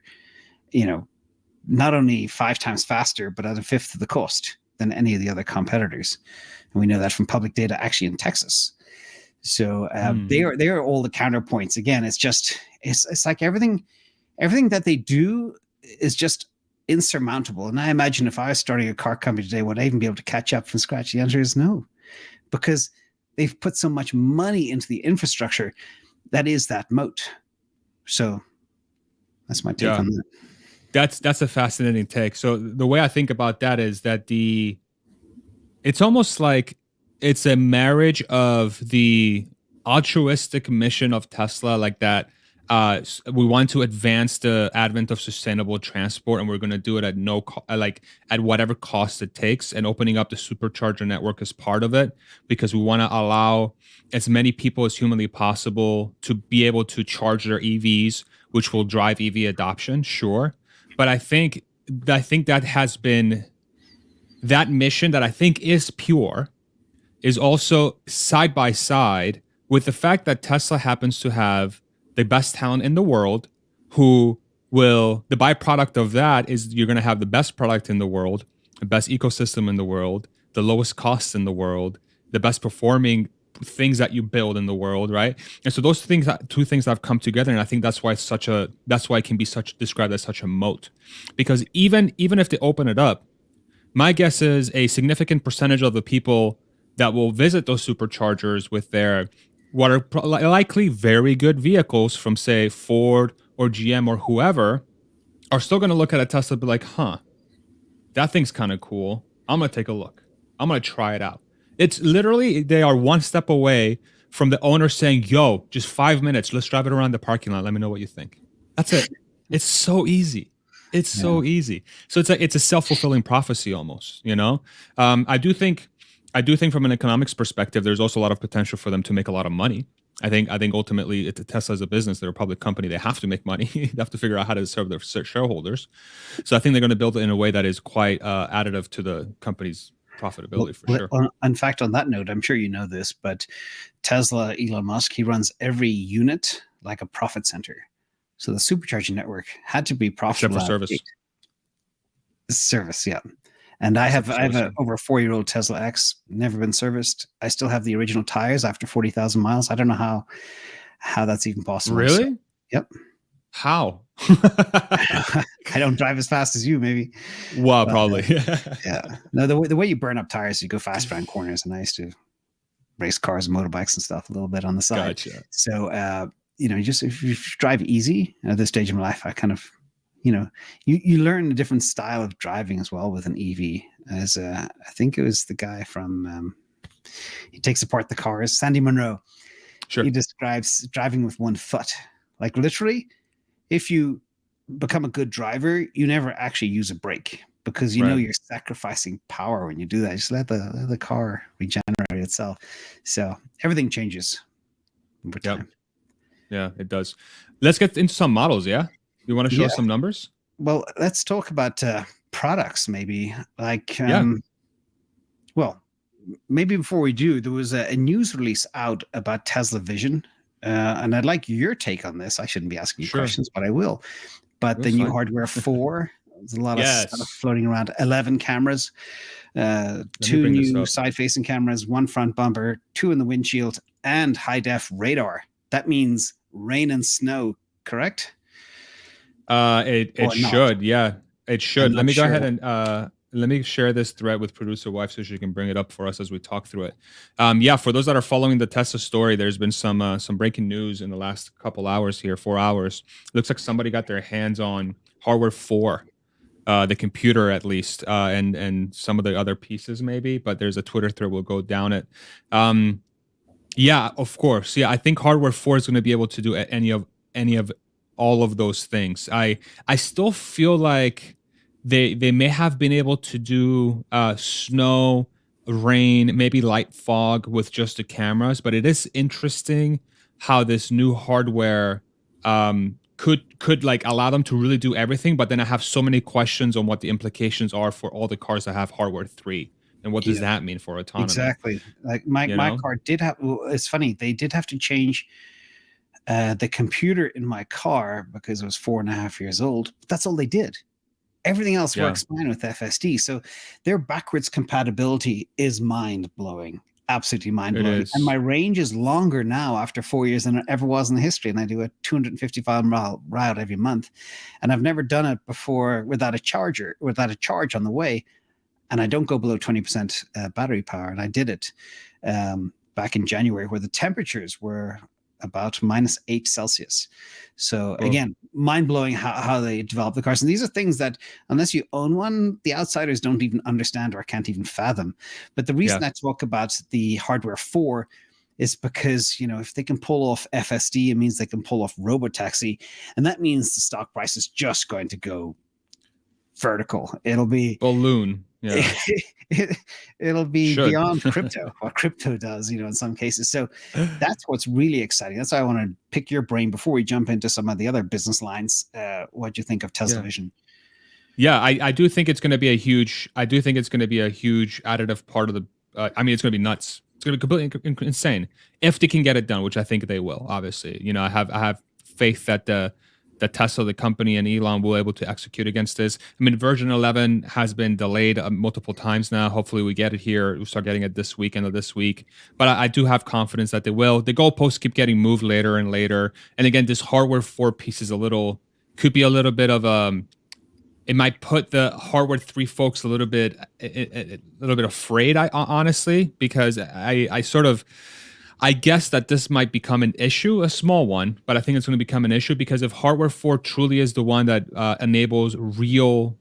not only 5 times faster, but at a fifth of the cost than any of the other competitors. And we know that from public data actually in Texas. So they are all the counterpoints. Again, it's like everything that they do is just insurmountable. And I imagine if I was starting a car company today, would I even be able to catch up from scratch? The answer is no, because they've put so much money into the infrastructure that is that moat. So that's my take on that.
That's a fascinating take. So the way I think about that is that it's almost like it's a marriage of the altruistic mission of Tesla, like that. We want to advance the advent of sustainable transport, and we're going to do it at at whatever cost it takes. And opening up the supercharger network is part of it because we want to allow as many people as humanly possible to be able to charge their EVs, which will drive EV adoption. Sure. But I think that has been that mission that I think is pure is also side by side with the fact that Tesla happens to have the best talent in the world the byproduct of that is you're going to have the best product in the world, the best ecosystem in the world, the lowest costs in the world, the best performing things that you build in the world, right? And so those two things have come together, and I think that's why it can be described as such a moat. Because even if they open it up, my guess is a significant percentage of the people that will visit those superchargers with their what are likely very good vehicles from, say, Ford or GM or whoever, are still going to look at a Tesla and be like, that thing's kind of cool. I'm going to take a look. I'm going to try it out. It's literally, they are one step away from the owner saying, yo, just 5 minutes. Let's drive it around the parking lot. Let me know what you think. That's it. It's so easy. It's so easy. So it's a self-fulfilling prophecy almost, I do think from an economics perspective, there's also a lot of potential for them to make a lot of money. I think ultimately Tesla is a business. They're a public company. They have to make money. They have to figure out how to serve their shareholders. So I think they're going to build it in a way that is quite additive to the company's profitability for sure.
In fact, on that note, I'm sure you know this, but Tesla, Elon Musk, he runs every unit like a profit center. So the supercharging network had to be profitable.
Except for
service, yeah. And I have a over 4-year-old Tesla X, never been serviced. I still have the original tires after 40,000 miles. I don't know how that's even possible.
Really?
So, yep.
How?
I don't drive as fast as you, maybe.
Well, probably.
Yeah. No, the way you burn up tires, you go fast around corners, and I used to race cars and motorbikes and stuff a little bit on the side.
Gotcha.
So, just if you drive easy at this stage of my life, I kind of, you learn a different style of driving as well with an EV. As I think it was the guy from, he takes apart the cars, Sandy Munro.
Sure.
He describes driving with one foot, like literally. If you become a good driver, you never actually use a brake because you know you're sacrificing power when you do that. Just let the car regenerate itself. So everything changes over time.
Yeah, it does. Let's get into some models. Yeah, you want to show us some numbers?
Well, let's talk about products, maybe. Like, well, maybe before we do, there was a news release out about Tesla Vision. And I'd like your take on this. I shouldn't be asking you questions, but I will. But the new hardware 4 There's a lot of stuff
Yes.
floating around. 11 cameras,
Let me
two
bring this
new
up.
side-facing cameras, one front bumper, two in the windshield, and high-def radar. That means rain and snow, correct?
It
Or not?
should, yeah, it
I'm
should. Let
not
me go
sure.
ahead and let me share this thread with producer wife so she can bring it up for us as we talk through it. Yeah, for those that are following the Tesla story, there's been some breaking news in the last couple hours here, 4 hours. Looks like somebody got their hands on hardware 4, the computer at least, and some of the other pieces maybe. But there's a Twitter thread will go down it. Um, yeah, of course. Yeah, I think hardware 4 is going to be able to do any of all of those things. I still feel like they may have been able to do snow, rain, maybe light fog with just the cameras, but it is interesting how this new hardware could like allow them to really do everything, but then I have so many questions on what the implications are for all the cars that have hardware 3 and what does
Yeah,
that mean for autonomy,
exactly. Like my
you
my
know?
car did have. Well, it's funny. They did have to change the computer in my car because it was 4.5 years old. But that's all they did. Everything else
Yeah.
works fine with FSD. So their backwards compatibility is mind blowing, absolutely mind
It
blowing. And my
is.
range is longer now after 4 years than it ever was in the history. And I do a 255-mile route every month, and I've never done it before without a charger, without a charge on the way. And I don't go below 20% battery power. And I did it back in January, where the temperatures were about -8 Celsius. So
Well,
again, mind blowing how they develop the cars. And these are things that, unless you own one, the outsiders don't even understand or can't even fathom. But the reason I
yes.
talk about the hardware 4 is because, if they can pull off FSD, it means they can pull off robotaxi, and that means the stock price is just going to go vertical. It'll be
Balloon. Yeah.
it, it'll be
Should.
beyond crypto, what crypto does, in some cases. So that's what's really exciting. That's why I want to pick your brain before we jump into some of the other business lines. What do you think of Tesla
Yeah.
Vision?
Yeah, I do think it's gonna be a huge I do think it's gonna be a huge additive part of the I mean, it's gonna be nuts. It's gonna be completely insane if they can get it done, which I think they will, obviously. I have faith that the Tesla, the company, and Elon will able to execute against this. I mean, version 11 has been delayed multiple times now. Hopefully, we get it here. We'll start getting it this weekend or this week. But I do have confidence that they will. The goalposts keep getting moved later and later. And again, this hardware 4 piece is could be a little bit of it might put the hardware 3 folks a little bit afraid, honestly, because I guess that this might become an issue, a small one, but I think it's going to become an issue because if hardware 4 truly is the one that enables real,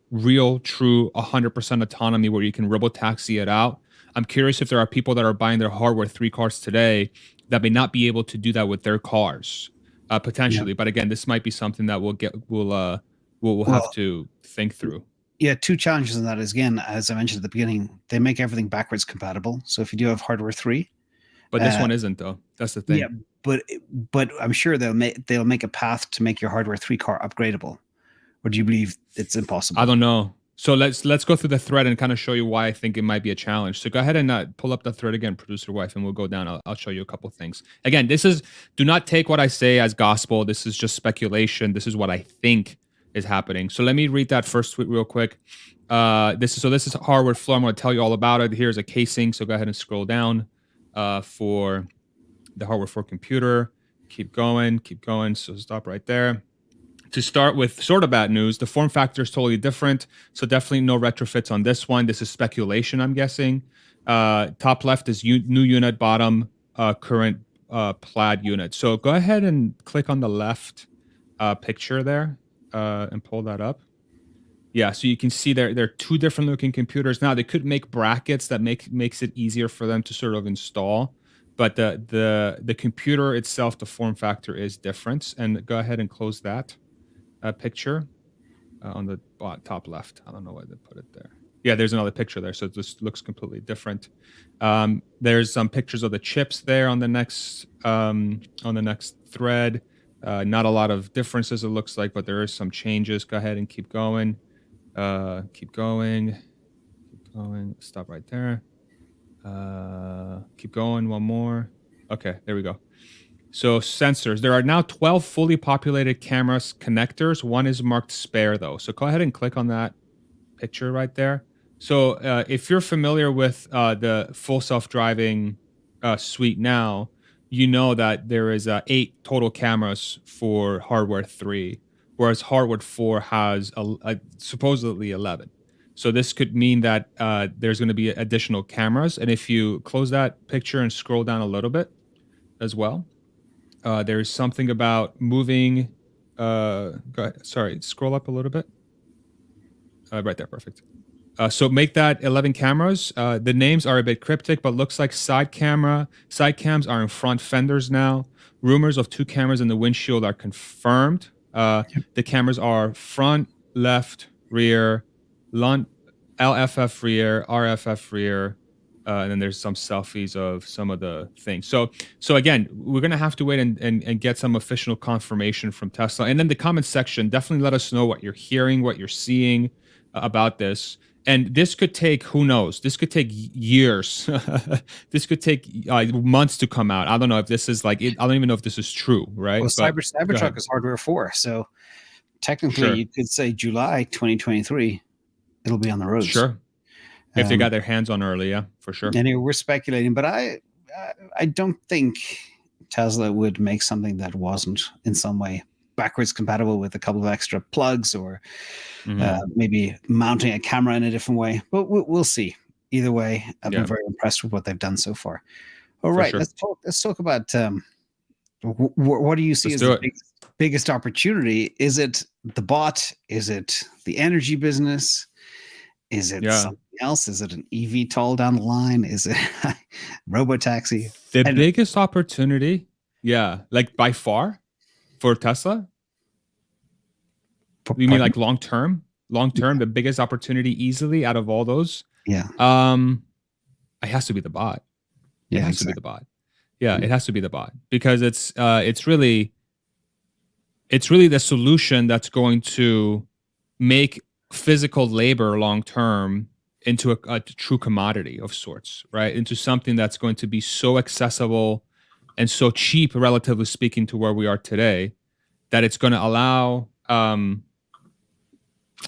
true 100% autonomy where you can robotaxi it out, I'm curious if there are people that are buying their hardware 3 cars today that may not be able to do that with their cars,
Yeah.
potentially. But again, this might be something that we'll have
Well,
to think through.
yeah, two challenges in that is, again, as I mentioned at the beginning, they make everything backwards compatible. So if you do have hardware 3,
But this
uh,
one isn't though. That's the
yeah,
thing.
but I'm sure they'll make a path to make your hardware 3 car upgradable. Or do you believe it's
I
impossible?
don't know. So let's go through the thread and kind of show you why I think it might be a challenge. So go ahead and pull up the thread again, producer wife, and we'll go down. I'll show you a couple things. Again, do not take what I say as gospel. This is just speculation. This is what I think is happening. So let me read that first tweet real quick. This is hardware flow. I'm going to tell you all about it. Here's a casing. So go ahead and scroll down for the hardware for computer. Keep going, keep going. So stop right there. To start with sort of bad news, the form factor is totally different. So definitely no retrofits on this one. This is speculation, I'm guessing. Top left is new unit, bottom current plaid unit. So go ahead and click on the left picture there and pull that up. Yeah, so you can see they're two different looking computers. Now they could make brackets that makes it easier for them to sort of install, but the computer itself, the form factor is different. And go ahead and close that picture on the top left. I don't know why they put it there. Yeah, there's another picture there, so this looks completely different. There's some pictures of the chips there on the next thread. Not a lot of differences, it looks like, but there is some changes. Go ahead and keep going. Keep going. Keep going. Stop right there. Keep going. One more. Okay, there we go. So sensors. There are now 12 fully populated cameras connectors. One is marked spare though. So go ahead and click on that picture right there. So if you're familiar with the full self-driving suite now, you know that there is 8 total cameras for hardware 3, whereas hardware 4 has supposedly 11. So this could mean that there's going to be additional cameras. And if you close that picture and scroll down a little bit as well, there's something about moving. Go ahead. Sorry, scroll up a little bit. Right there, perfect. So make that 11 cameras. The names are a bit cryptic, but looks like side cams are in front fenders now. Rumors of 2 cameras in the windshield are confirmed. The cameras are front, left, rear, LFF rear, RFF rear, and then there's some selfies of some of the things. So again, we're gonna have to wait and get some official confirmation from Tesla. And then the comment section, definitely let us know what you're hearing, what you're seeing about this. And this could take, who knows? This could take years. This could take months to come out. I don't know if this is like, I don't even know if this is true, right?
Well, Cybertruck is hardware 4, so technically you could say July 2023, it'll be on the roads.
Sure. If they got their hands on early, yeah, for sure.
And we're speculating, but I don't think Tesla would make something that wasn't in some way backwards compatible with a couple of extra plugs, or maybe mounting a camera in a different way. But we'll see. Either way, I've been very impressed with what they've done so far. All right, sure. Let's talk about what do you see as the biggest opportunity? Is it the bot? Is it the energy business? Is it something else? Is it an eVTOL down the line? Is it robotaxi?
The biggest opportunity, like by far for Tesla? You mean like long term? Long term, the biggest opportunity easily out of all those?
Yeah.
It has to be the bot.
It
has to be the bot. Yeah, it has to be the bot, because it's really the solution that's going to make physical labor long term into a true commodity of sorts, right? Into something that's going to be so accessible and so cheap, relatively speaking, to where we are today, that it's going to allow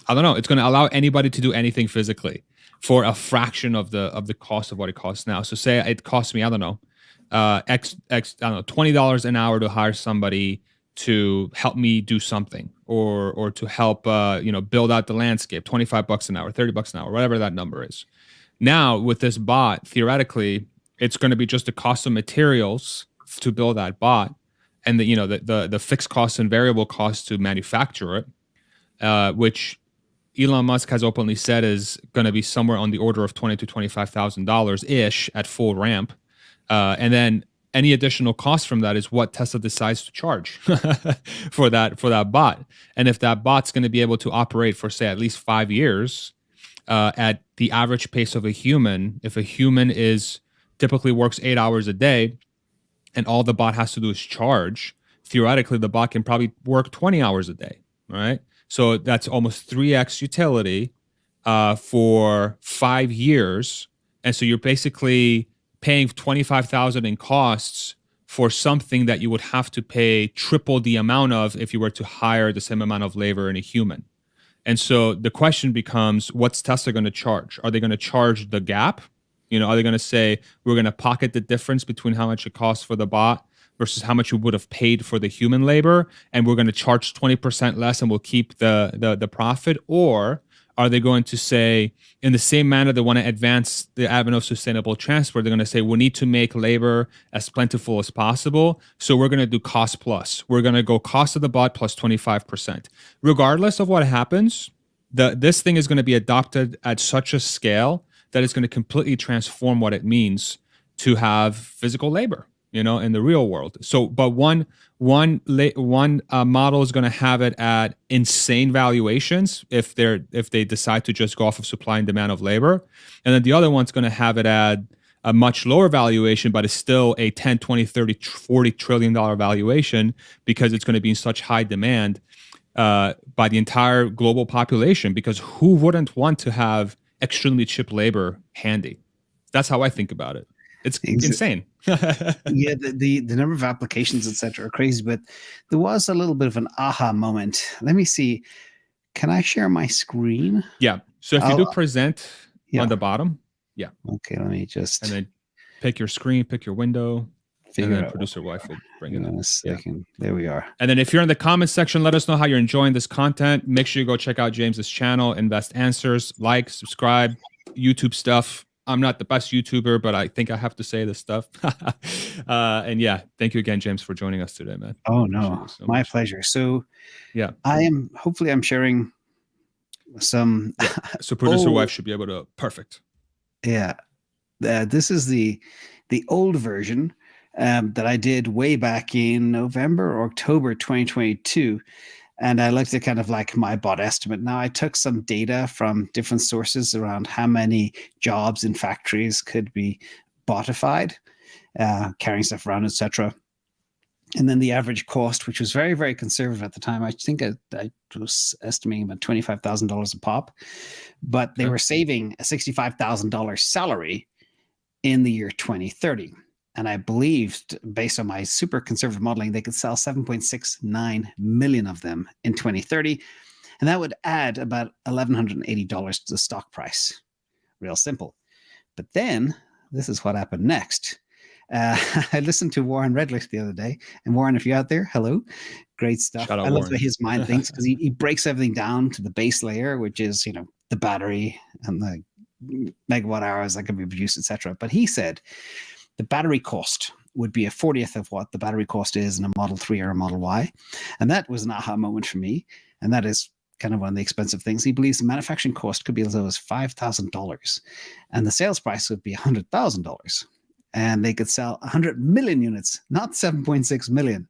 it's going to allow anybody to do anything physically for a fraction of the cost of what it costs now. So say it costs me, $20 an hour to hire somebody to help me do something, or to help build out the landscape, $25 an hour, $30 an hour, whatever that number is. Now with this bot, theoretically, it's going to be just the cost of materials to build that bot, and the fixed costs and variable costs to manufacture it, which Elon Musk has openly said is going to be somewhere on the order of $20,000 to $25,000 ish at full ramp, and then any additional cost from that is what Tesla decides to charge for that bot. And if that bot's going to be able to operate for, say, at least 5 years at the average pace of a human, if a human typically works 8 hours a day, and all the bot has to do is charge, theoretically the bot can probably work 20 hours a day, right? So that's almost 3x utility for 5 years. And so you're basically paying $25,000 in costs for something that you would have to pay triple the amount of if you were to hire the same amount of labor in a human. And so the question becomes, what's Tesla going to charge? Are they going to charge the gap? Are they going to say, we're going to pocket the difference between how much it costs for the bot versus how much you would have paid for the human labor, and we're going to charge 20% less and we'll keep the profit? Or are they going to say, in the same manner they want to advance the avenue of sustainable transport, they're going to say, we need to make labor as plentiful as possible, so we're going to do cost plus. We're going to go cost of the bot plus 25%. Regardless of what happens, this thing is going to be adopted at such a scale that it's going to completely transform what it means to have physical labor, in the real world. So, but one model is going to have it at insane valuations if they decide to just go off of supply and demand of labor, and then the other one's going to have it at a much lower valuation, but it's still a 10, 20, 30, 40 trillion dollar valuation, because it's going to be in such high demand by the entire global population. Because who wouldn't want to have extremely cheap labor handy? That's how I think about it. It's
Ex-
insane.
Yeah, the number of applications, etc., are crazy. But there was a little bit of an aha moment. Let me see. Can I share my screen?
Yeah. So if you do present
Yeah.
on the bottom, yeah.
Okay, let me just
And then pick your screen, pick your window, and then
out
producer wife will bring it
in
up.
a second. Yeah. There we are.
And then if you're in the comments section, let us know how you're enjoying this content. Make sure you go check out James's channel, Invest Answers, like, subscribe, YouTube stuff. I'm not the best YouTuber, but I think I have to say this stuff. And yeah, thank you again, James, for joining us today, man.
Oh no, so my pleasure. So
yeah,
hopefully I'm sharing some.
Yeah. So producer wife should be able to, perfect.
Yeah. This is the old version that I did way back in November or October 2022. And I looked at kind of like my bot estimate. Now I took some data from different sources around how many jobs in factories could be botified, carrying stuff around, etc. And then the average cost, which was very, very conservative at the time. I think I was estimating about $25,000 a pop, but they were saving a $65,000 salary in the year 2030. And I believed, based on my super conservative modeling, they could sell 7.69 million of them in 2030. And that would add about $1,180 to the stock price. Real simple. But then this is what happened next. I listened to Warren Redlich the other day. And Warren, if you're out there, hello. Great stuff. I love the way his mind thinks, because he breaks everything down to the base layer, which is, the battery and the megawatt hours that can be produced, etc. But he said the battery cost would be a 40th of what the battery cost is in a Model 3 or a Model Y. And that was an aha moment for me. And that is kind of one of the expensive things. He believes the manufacturing cost could be as low as $5,000 and the sales price would be $100,000. And they could sell 100 million units, not 7.6 million,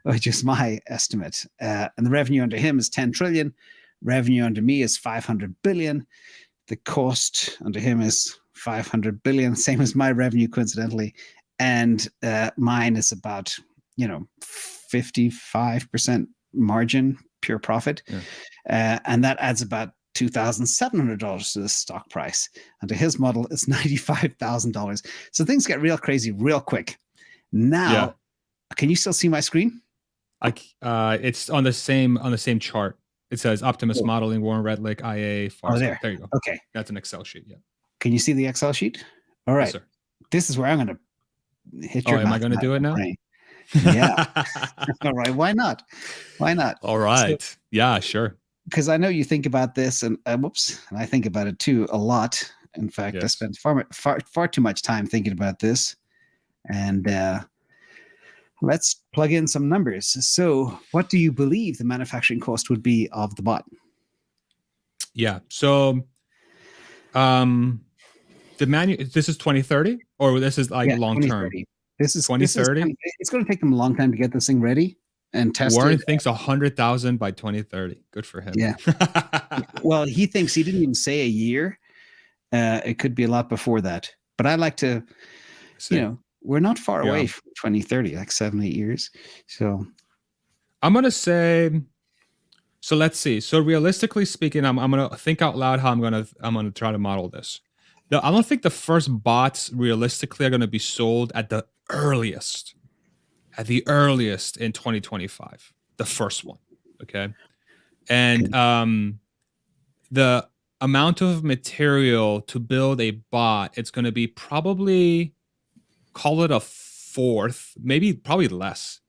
which is my estimate. And the revenue under him is 10 trillion. Revenue under me is 500 billion. The cost under him is 500 billion, same as my revenue, coincidentally. And mine is about, 55% margin, pure profit. Yeah. And that adds about $2,700 to the stock price. And to his model, it's $95,000. So things get real crazy real quick. Now, Can you still see my screen?
It's on the same chart. It says Optimus modeling, Warren Redlich, IA.
There
you go.
Okay.
That's an Excel sheet. Yeah.
Can you see the Excel sheet? All right. Yes, sir. This is where I'm going to hit your.
Am I going to do it now?
Brain. Yeah. All right. Why not?
All right. So, yeah, sure.
Because I know you think about this, and and I think about it too a lot. In fact, I spend far too much time thinking about this. And let's plug in some numbers. So, what do you believe the manufacturing cost would be of the bot?
Yeah. So, this is 2030, or this is like long term.
This is
2030.
It's going to take them a long time to get this thing ready and tested.
Warren thinks 100,000 by 2030. Good for him.
Yeah. Well, he thinks, he didn't even say a year. It could be a lot before that. But I like to, we're not far away from 2030, like 7-8 years. So
I'm gonna say. So let's see. So realistically speaking, I'm gonna think out loud how I'm gonna try to model this. I don't think the first bots realistically are gonna be sold at the earliest in 2025. The first one, okay. And the amount of material to build a bot, it's gonna be probably, call it a fourth, probably less.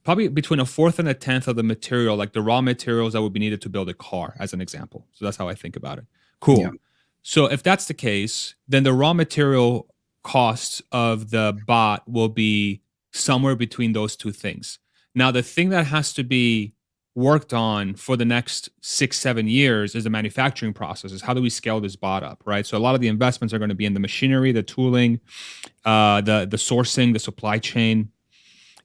Probably between a fourth and a tenth of the material, like the raw materials that would be needed to build a car, as an example. So that's how I think about it. Cool. Yeah. So if that's the case, then the raw material costs of the bot will be somewhere between those two things. Now, the thing that has to be worked on for the next 6-7 years is the manufacturing process. Is how do we scale this bot up, right? So a lot of the investments are going to be in the machinery, the tooling, the sourcing, the supply chain.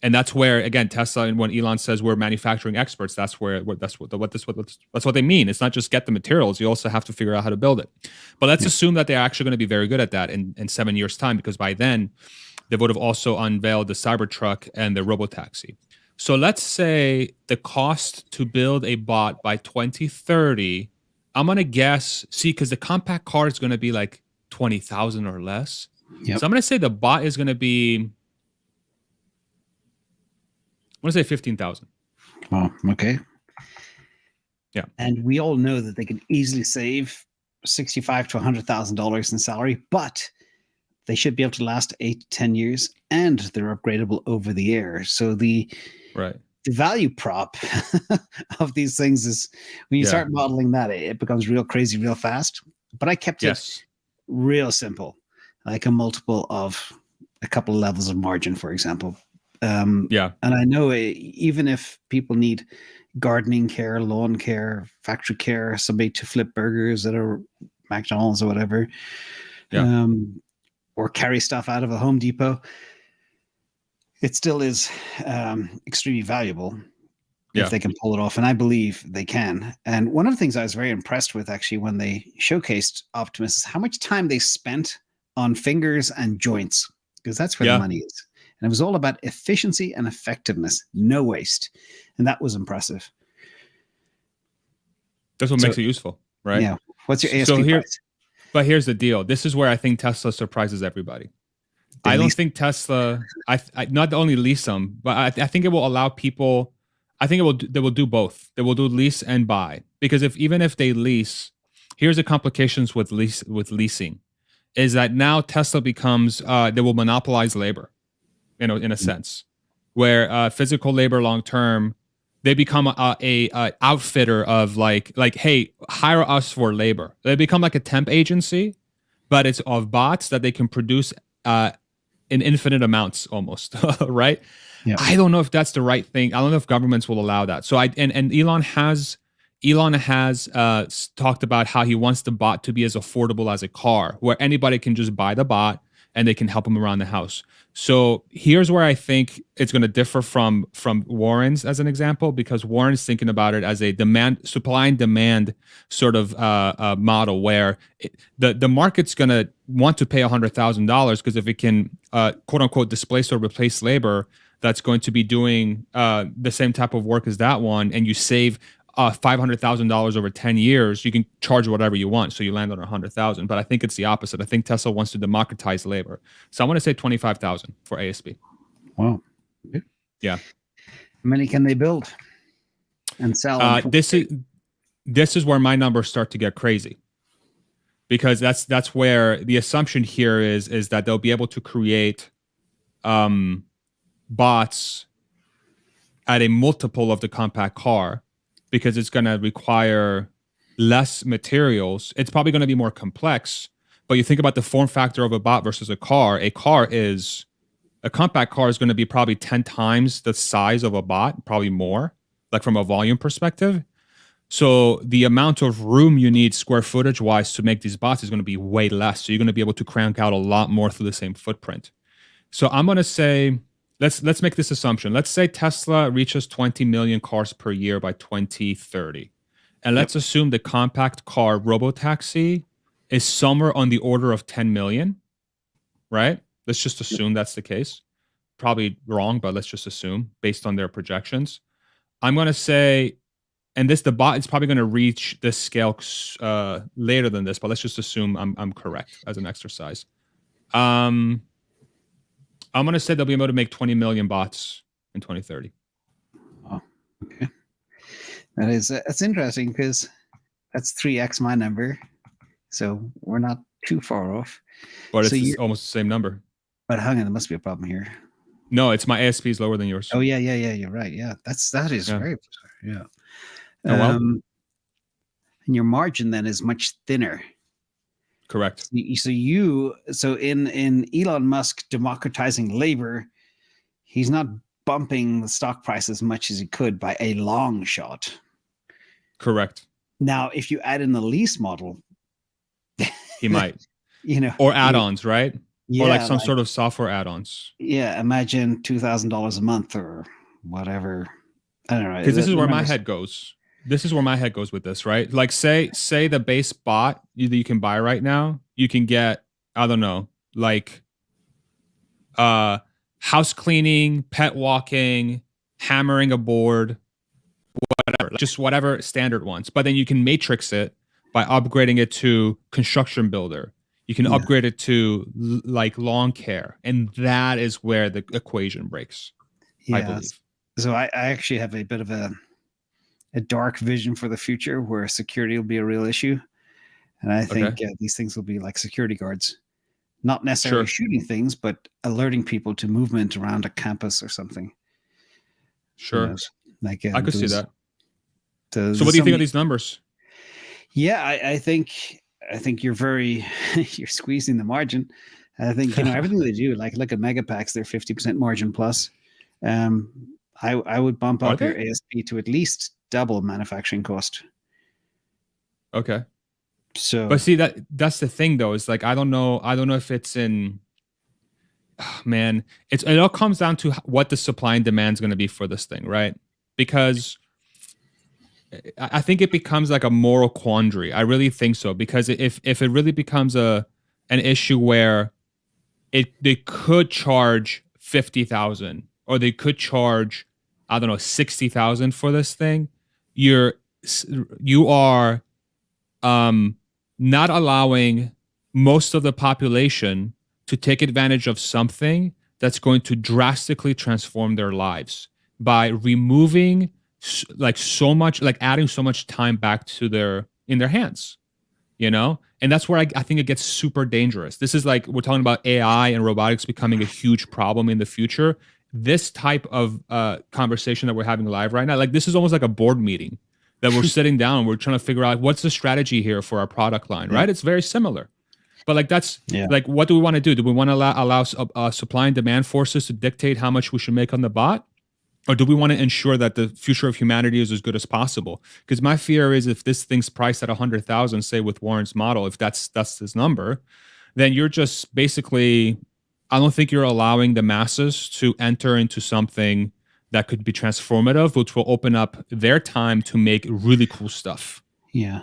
And that's where, again, Tesla, and when Elon says we're manufacturing experts, that's what they mean. It's not just get the materials. You also have to figure out how to build it. But let's assume that they're actually going to be very good at that in 7 years' time, because by then they would have also unveiled the Cybertruck and the Robotaxi. So let's say the cost to build a bot by 2030, I'm going to guess, because the compact car is going to be like 20,000 or less.
Yep.
So I'm going to say the bot is going to be, I'm going to say 15,000.
Oh, okay.
Yeah.
And we all know that they can easily save $65,000 to $100,000 in salary, but they should be able to last 8 to 10 years, and they're upgradable over the air. So the value prop of these things is, when you start modeling that, it becomes real crazy real fast. But I kept it real simple, like a multiple of a couple of levels of margin, for example. And I know even if people need gardening care, lawn care, factory care, somebody to flip burgers at a McDonald's or whatever, or carry stuff out of a Home Depot, it still is extremely valuable if they can pull it off. And I believe they can. And one of the things I was very impressed with, actually, when they showcased Optimus, is how much time they spent on fingers and joints, because that's where the money is. And it was all about efficiency and effectiveness, no waste. And that was impressive.
That's what makes it useful, right?
Yeah. What's your ASP price?
But here's the deal. This is where I think Tesla surprises everybody. I don't think Tesla, I not only lease them, but I think it will allow people, I think they will do both. They will do lease and buy. Because even if they lease, here's the complications with leasing, is that now Tesla becomes, they will monopolize labor, in a sense, where physical labor long term, they become a outfitter of like, hey, hire us for labor. They become like a temp agency, but it's of bots that they can produce in infinite amounts almost, right? Yeah. I don't know if that's the right thing. I don't know if governments will allow that. So and Elon has talked about how he wants the bot to be as affordable as a car, where anybody can just buy the bot and they can help him around the house. So here's where I think it's going to differ from Warren's, as an example, because Warren's thinking about it as a supply and demand sort of model, where the market's going to want to pay $100,000 because if it can quote unquote displace or replace labor that's going to be doing the same type of work as that one, and you save $500,000 over 10 years, you can charge whatever you want. So you land on 100,000. But I think it's the opposite. I think Tesla wants to democratize labor. So I want to say 25,000 for ASP.
Wow.
Yeah.
How many can they build and sell?
This is where my numbers start to get crazy, because that's where the assumption here is that they'll be able to create bots at a multiple of the compact car, because it's going to require less materials. It's probably going to be more complex, but you think about the form factor of a bot versus a car. A compact car is going to be probably 10 times the size of a bot, probably more, like from a volume perspective. So the amount of room you need square footage wise to make these bots is going to be way less. So you're going to be able to crank out a lot more through the same footprint. So I'm going to say, let's make this assumption. Let's say Tesla reaches 20 million cars per year by 2030. And let's assume the compact car robotaxi is somewhere on the order of 10 million, right? Let's just assume that's the case. Probably wrong, but let's just assume based on their projections. I'm going to say, and the bot is probably going to reach this scale later than this, but let's just assume I'm correct as an exercise. I'm going to say they'll be able to make 20 million bots in 2030.
Oh, okay. That's interesting, because that's 3x my number. So we're not too far off.
But it's almost the same number.
But hang on, there must be a problem here.
No, it's my ASP is lower than yours.
Oh, yeah. You're right. Yeah, that is very bizarre. Yeah.
Oh, well.
And your margin then is much thinner.
Correct.
So in Elon Musk democratizing labor, he's not bumping the stock price as much as he could by a long shot.
Correct.
Now, if you add in the lease model,
he might, or add-ons, right? Yeah, or like some sort of software add-ons.
Yeah. Imagine $2,000 a month or whatever. I don't know.
Because this is where my head goes. This is where my head goes with this, right? Like say the base bot you can buy right now, you can get, I don't know, like house cleaning, pet walking, hammering a board, whatever, just whatever standard ones. But then you can matrix it by upgrading it to construction builder. You can
Yeah.
upgrade it to like lawn care, and that is where the equation breaks, I
Yeah.
believe.
So I actually have a bit of a dark vision for the future where security will be a real issue. And I
Okay,
think these things will be like security guards, not necessarily
sure,
shooting things, but alerting people to movement around a campus or something. Who
sure.
knows? Like
I could see that. So, what
there's
do you
so
think of
many.
these numbers?
Yeah, I think you're very you're squeezing the margin. I think everything they do. Like look at Megapacks, they're 50% margin plus. Um, I would bump
Are
up your
they?
ASP to at least double manufacturing cost.
Okay.
So
But see, that's the thing though, is like I don't know if it's in man, it all comes down to what the supply and demand is going to be for this thing, right? Because I think it becomes like a moral quandary. I really think so, because if it really becomes an issue where they could charge 50,000 or they could charge, I don't know, 60,000 for this thing, you're you are um not allowing most of the population to take advantage of something that's going to drastically transform their lives by removing like so much, like adding so much time back to their in their hands, and that's where I think it gets super dangerous. This is like we're talking about AI and robotics becoming a huge problem in the future. This type of conversation that we're having live right now, like this is almost like a board meeting that we're sitting down and we're trying to figure out what's the strategy here for our product line,
yeah,
right? It's very similar. But like that's
yeah,
like, what do we want to do? Do we want to allow supply and demand forces to dictate how much we should make on the bot? Or do we want to ensure that the future of humanity is as good as possible? Because my fear is if this thing's priced at 100,000, say with Warren's model, if that's his number, then you're just basically, I don't think you're allowing the masses to enter into something that could be transformative, which will open up their time to make really cool stuff.
yeah.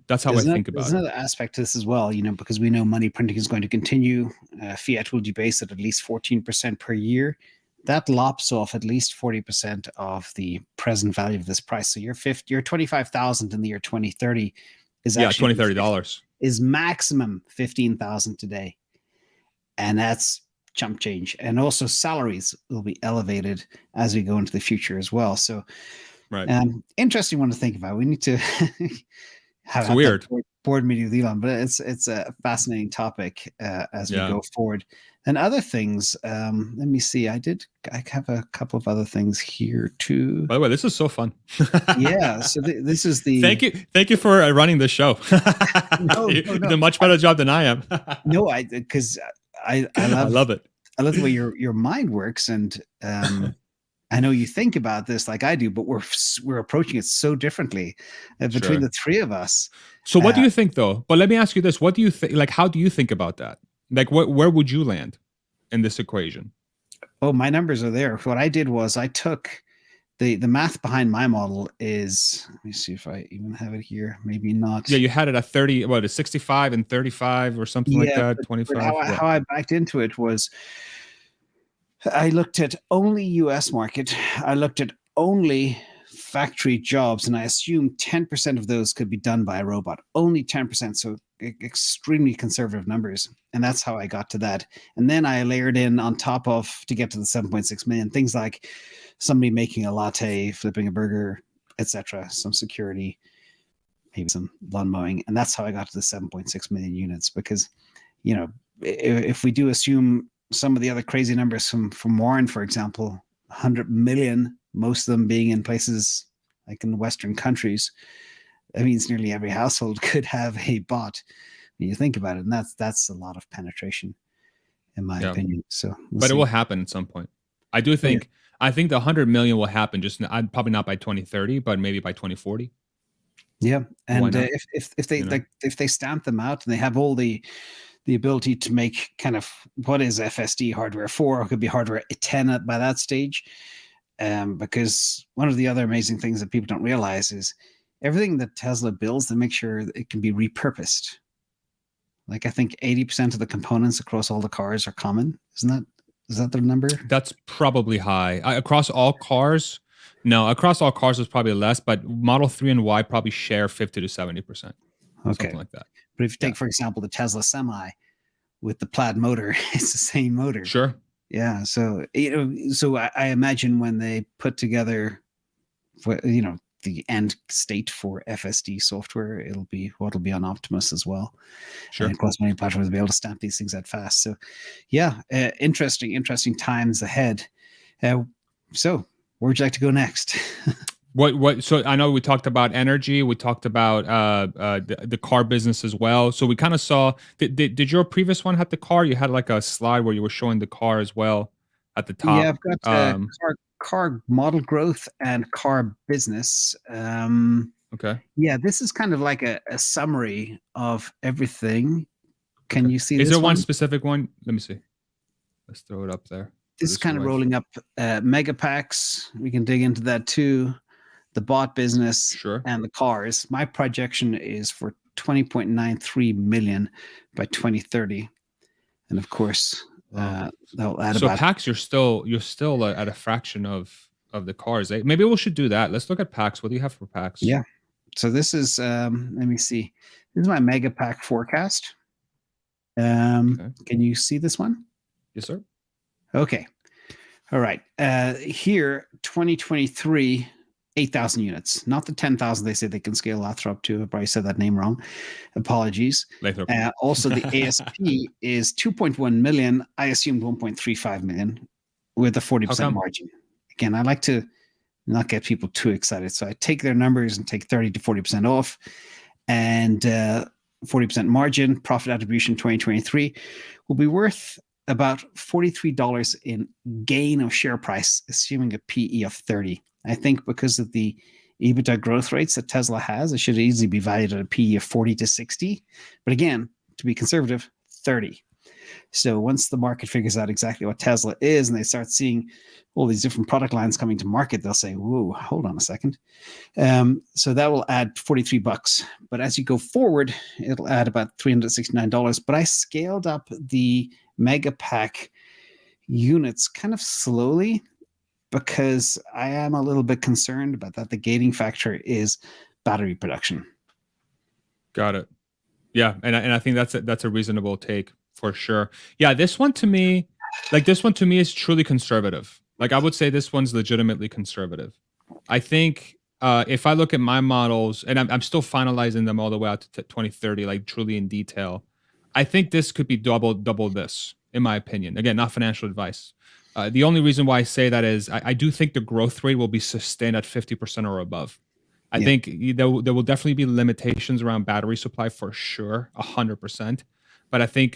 That's how I think
There's
about it.
another aspect to this as well. Because we know money printing is going to continue. Fiat will debase at least 14% per year. That lops off at least 40% of the present value of this price. So your 25,000 in the year 2030 is
Yeah,
actually
$20-$30.
is maximum 15,000 today, and that's chump change. And also salaries will be elevated as we go into the future as well. So,
Right.
interesting one to think about. We need to have
Weird.
that board meeting with Elon, but it's a fascinating topic as we
Yeah.
go forward. And other things, let me see. I have a couple of other things here too.
By the way, this is so fun.
Yeah. So this is the.
Thank you for running the show.
No,
You
no,
did a much better job than I am.
no. Because I
I love it.
I love the way your mind works, and I know you think about this like I do, but we're approaching it so differently between
Sure.
the three of us.
So what do you think though? But let me ask you this. What do you think? Like, how do you think about that? Like, where would you land in this equation?
Oh, my numbers are there. What I did was I took the math behind my model is, let me see if I even have it here. Maybe not.
Yeah, you had it at 30, what, a 65 and 35 or something like that,
but
25.
how I backed into it was I looked at only US market. I looked at only factory jobs, and I assumed 10% of those could be done by a robot. Only 10%. So extremely conservative numbers. And that's how I got to that. And then I layered in on top of to get to the 7.6 million, things like somebody making a latte, flipping a burger, etc., some security, maybe some lawn mowing. And that's how I got to the 7.6 million units. Because, if we do assume some of the other crazy numbers from Warren, for example, 100 million, most of them being in places like in Western countries, that means nearly every household could have a bot when you think about it. And that's a lot of penetration, in my opinion. So
but it will happen at some point. I do think, I think the 100 million will happen, just probably not by 2030, but maybe by 2040.
Yeah. And
if
if they stamp them out and they have all the ability to make kind of what is FSD hardware 4, or it could be hardware 10 by that stage. Because one of the other amazing things that people don't realize is everything that Tesla builds, they make sure it can be repurposed. Like I think 80% of the components across all the cars are common. Is that the number?
That's probably high. Across all cars, no, across all cars is probably less, but Model 3 and Y probably share 50 to 70%.
Okay.
Something like that.
But if you take, for example, the Tesla Semi with the plaid motor, it's the same motor.
Sure.
Yeah. So, so I imagine when they put together, the end state for FSD software, it'll be on Optimus as well.
Sure.
And of course, many platforms will be able to stamp these things out fast. So, yeah, interesting times ahead. So, where would you like to go next?
What? So I know we talked about energy. We talked about the car business as well. So we kind of saw. Did your previous one have the car? You had like a slide where you were showing the car as well at the top.
Yeah, I've got car model growth and car business.
Okay.
Yeah, this is kind of like a summary of everything. Can you see?
Is
this
there one specific one? Let me see. Let's throw it up there.
This is kind of rolling up mega packs. We can dig into that too. The bot business,
sure,
and the cars. My projection is for 20.93 million by 2030, and of course, they'll add.
So packs, you're still at a fraction of the cars. Maybe we should do that. Let's look at packs. What do you have for packs?
Yeah. So this is. Let me see. This is my mega pack forecast. Can you see this one?
Yes, sir.
Okay. All right. Here, 2023. 8,000 units, not the 10,000 they say they can scale Lathrop up to. I probably said that name wrong. Apologies. Also, the ASP is 2.1 million. I assumed 1.35 million with a 40% margin. Again, I like to not get people too excited. So I take their numbers and take 30 to 40% off, and 40% margin. Profit attribution 2023 will be worth about $43 in gain of share price, assuming a PE of 30. I think because of the EBITDA growth rates that Tesla has, it should easily be valued at a PE of 40 to 60. But again, to be conservative, 30. So once the market figures out exactly what Tesla is and they start seeing all these different product lines coming to market, they'll say, whoa, hold on a second. So that will add $43. But as you go forward, it'll add about $369. But I scaled up the Mega Pack units kind of slowly, because I am a little bit concerned about that. The gating factor is battery production.
Got it. Yeah, and I think that's a reasonable take for sure. Yeah, this one to me is truly conservative. Like I would say this one's legitimately conservative. I think if I look at my models, and I'm still finalizing them all the way out to 2030, like truly in detail, I think this could be double this, in my opinion. Again, not financial advice. The only reason why I say that is I do think the growth rate will be sustained at 50% or above. I think there will definitely be limitations around battery supply for sure, 100%. But I think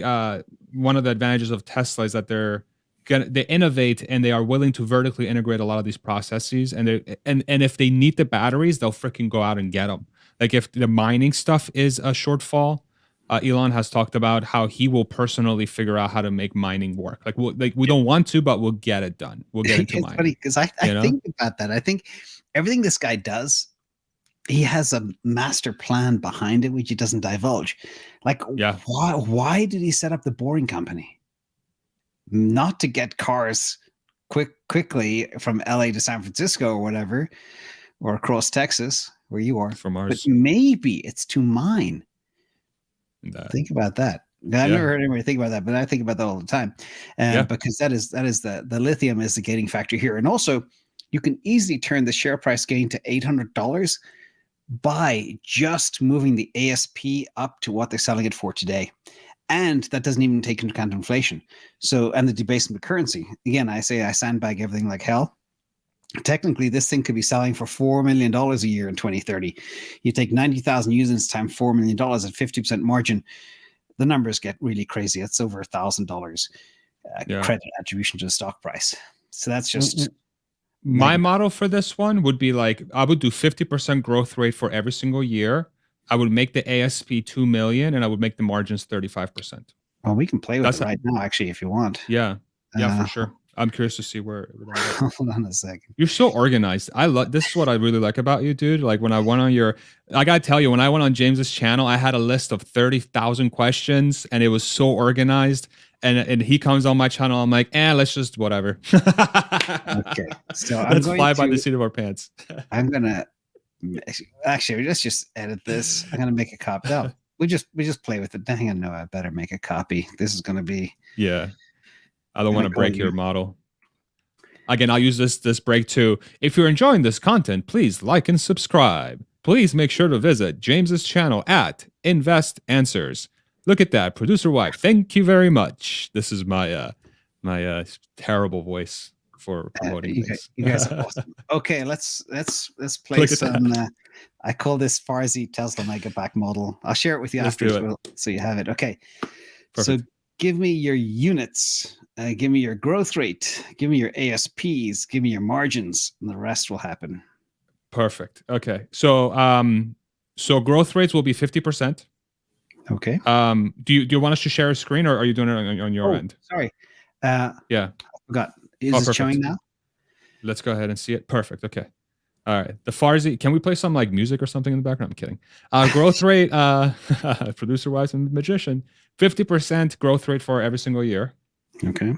one of the advantages of Tesla is that they innovate and they are willing to vertically integrate a lot of these processes. And if they need the batteries, they'll freaking go out and get them. Like if the mining stuff is a shortfall, Elon has talked about how he will personally figure out how to make mining work. We don't want to, but we'll get it done. We'll get into mining. It's
funny because I think about that. I think everything this guy does, he has a master plan behind it, which he doesn't divulge. Why did he set up the Boring Company? Not to get cars quickly from LA to San Francisco or whatever, or across Texas where you are.
From Mars.
But maybe it's to mine. Think about that. I've never heard anybody think about that, but I think about that all the time. Because that is the lithium is the gating factor here. And also, you can easily turn the share price gain to $800 by just moving the ASP up to what they're selling it for today. And that doesn't even take into account inflation. So, and the debasement of currency. Again, I say I sandbag everything like hell. Technically, this thing could be selling for $4 million a year in 2030. You take 90,000 units times $4 million at 50% margin, the numbers get really crazy. It's over $1,000 credit attribution to the stock price. So that's just...
My model for this one would be like, I would do 50% growth rate for every single year. I would make the ASP 2 million and I would make the margins 35%.
Well, we can play with it right now, actually, if you want.
Yeah, for sure. I'm curious to see where.
Hold on a second.
You're so organized. This is what I really like about you, dude. Like when I went on I gotta tell you, when I went on James's channel, I had a list of 30,000 questions, and it was so organized. And he comes on my channel, I'm like, let's just whatever.
Okay, so
let's fly by the seat of our pants.
I'm gonna actually let's just edit this. I'm gonna make a copy. No, we just play with it. Hang on, no, I better make a copy. This is going to be.
Yeah, I don't
And
want
I
to
call
break
you.
your model. Again, I'll use this break too. If you're enjoying this content, please like and subscribe. Please make sure to visit James's channel at InvestAnswers. Look at that, producer wife. Thank you very much. This is my terrible voice for promoting things.
You guys are awesome. Okay, let's play
Look at
some.
that.
I call this Farsi Tesla Megapack model. I'll share it with you
Let's do
after,
it.
so you have it. Okay, so
Perfect.
give me your units. Give me your growth rate. Give me your ASPs. Give me your margins, and the rest will happen.
Perfect. Okay. So growth rates will be 50%.
Okay.
Do you want us to share a screen, or are you doing it on your end?
Sorry.
Yeah.
I forgot. Is it showing now?
Let's go ahead and see it. Perfect. Okay. All right. The Farsi. Can we play some like music or something in the background? I'm kidding. Growth rate, producer wise and magician, 50% growth rate for every single year.
Okay.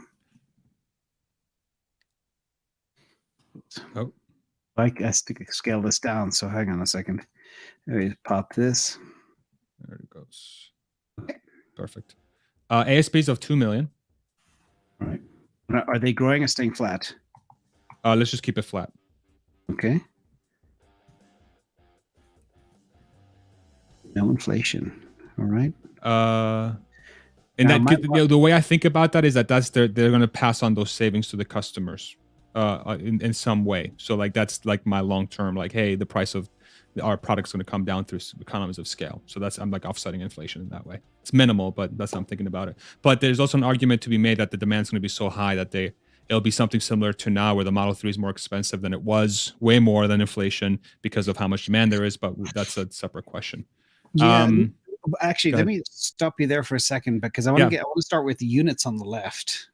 Oh,
I scale this down. So hang on a second. Let me pop this.
there it goes. Perfect. ASPs of 2 million.
All right. Are they growing or staying flat?
Let's just keep it flat.
Okay. No inflation. All right.
And the way I think about that is that they're going to pass on those savings to the customers in some way. So like that's like my long term, like, hey, the price of our product's going to come down through economies of scale. So I'm like offsetting inflation in that way. It's minimal, but that's how I'm thinking about it. But there's also an argument to be made that the demand's going to be so high that it'll be something similar to now, where the Model 3 is more expensive than it was, way more than inflation because of how much demand there is. But that's a separate question.
Yeah. Actually, let me stop you there for a second, because I want to start with the units on the left.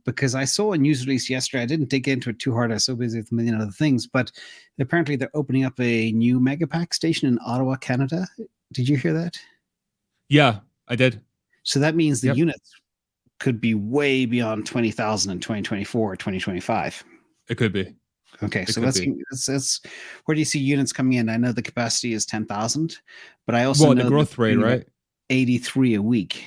Because I saw a news release yesterday. I didn't dig into it too hard. I was so busy with a million other things, but apparently they're opening up a new Megapack station in Ottawa, Canada. Did you hear that?
Yeah, I did.
So that means the units could be way beyond 20,000 in 2024 or 2025.
It could be.
Okay, so let's where do you see units coming in? I know the capacity is 10,000, but I also know
the growth rate, right?
83 a week.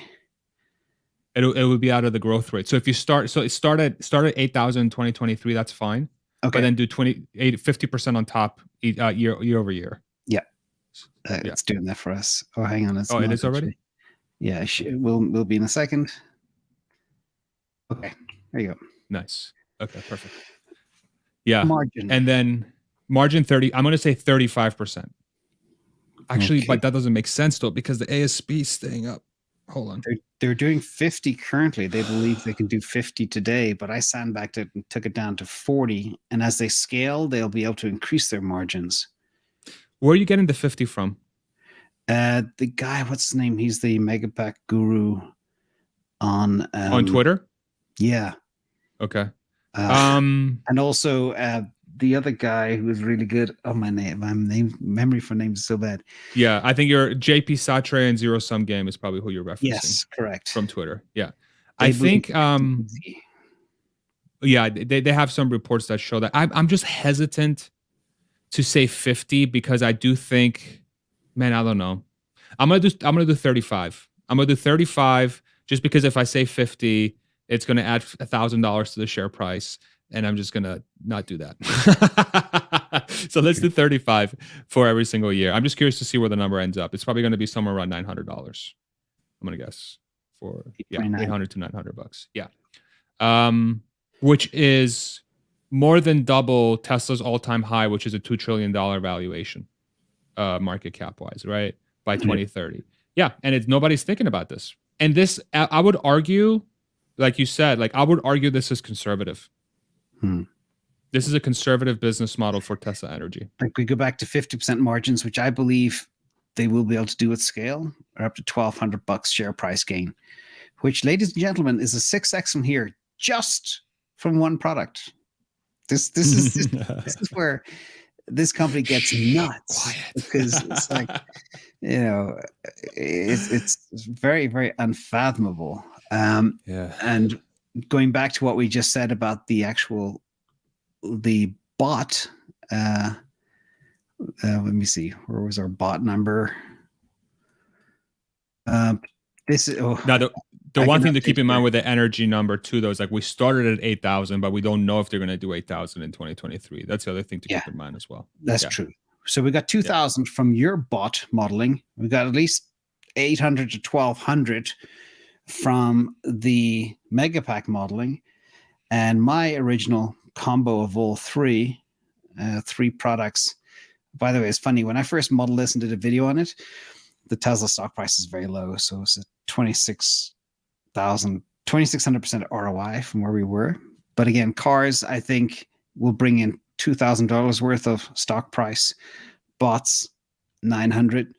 It would be out of the growth rate. So if you start at 8,000 in 2023, that's fine. Okay. But then do 50% on top year over year.
Yeah. It's doing that for us. Oh, hang on.
It is already?
Yeah, we'll be in a second. Okay, there you go.
Nice. Okay, perfect. Yeah.
Margin.
And then margin 30, I'm going to say 35%. Actually, but that doesn't make sense though, because the ASP is staying up. Hold on.
They're doing 50 currently. They believe they can do 50 today, but I sandbagged it and took it down to 40. And as they scale, they'll be able to increase their margins.
Where are you getting the 50 from?
The guy, what's his name? He's the Megapack guru on
Twitter.
Yeah.
Okay.
And also the other guy who was really good. Oh, my memory for names is so bad.
Yeah, I think your JP Satre and Zero Sum Game is probably who you're referencing.
Yes, correct.
From Twitter. Yeah. I think yeah, they have some reports that show that. I'm just hesitant to say 50 because I do think, man, I don't know. I'm gonna do 35. I'm gonna do 35 just because if I say 50, it's gonna add $1,000 to the share price, and I'm just gonna not do that. So let's do 35 for every single year. I'm just curious to see where the number ends up. It's probably gonna be somewhere around $900. I'm gonna guess for $800 to $900. Yeah, which is more than double Tesla's all-time high, which is a $2 trillion valuation, market cap wise, right? By 2030. Yeah, and nobody's thinking about this. And this, I would argue, like you said, I would argue this is conservative. This is a conservative business model for Tesla Energy.
Like we go back to 50% margins, which I believe they will be able to do at scale, or up to $1,200 share price gain, which, ladies and gentlemen, is a 6x from here, just from one product. This is where this company gets nuts. Quiet. Because it's like, it's very, very unfathomable. And going back to what we just said about the bot, let me see, where was our bot number? This is
Now, the
I
one
can
thing to
update
keep in mind
you.
with the energy number too, though, is like we started at 8,000, but we don't know if they're going to do 8,000 in 2023. That's the other thing to
Yeah,
keep in mind as well.
that's
Yeah.
true. So we got
Yeah.
2,000 from your bot modeling. We got at least 800 to 1,200 from the Megapack modeling, and my original combo of all three products. By the way, it's funny, when I first modeled this and did a video on it, the Tesla stock price is very low, so it's a 2,600% ROI from where we were. But again, cars, I think, will bring in $2,000 worth of stock price, bots 900,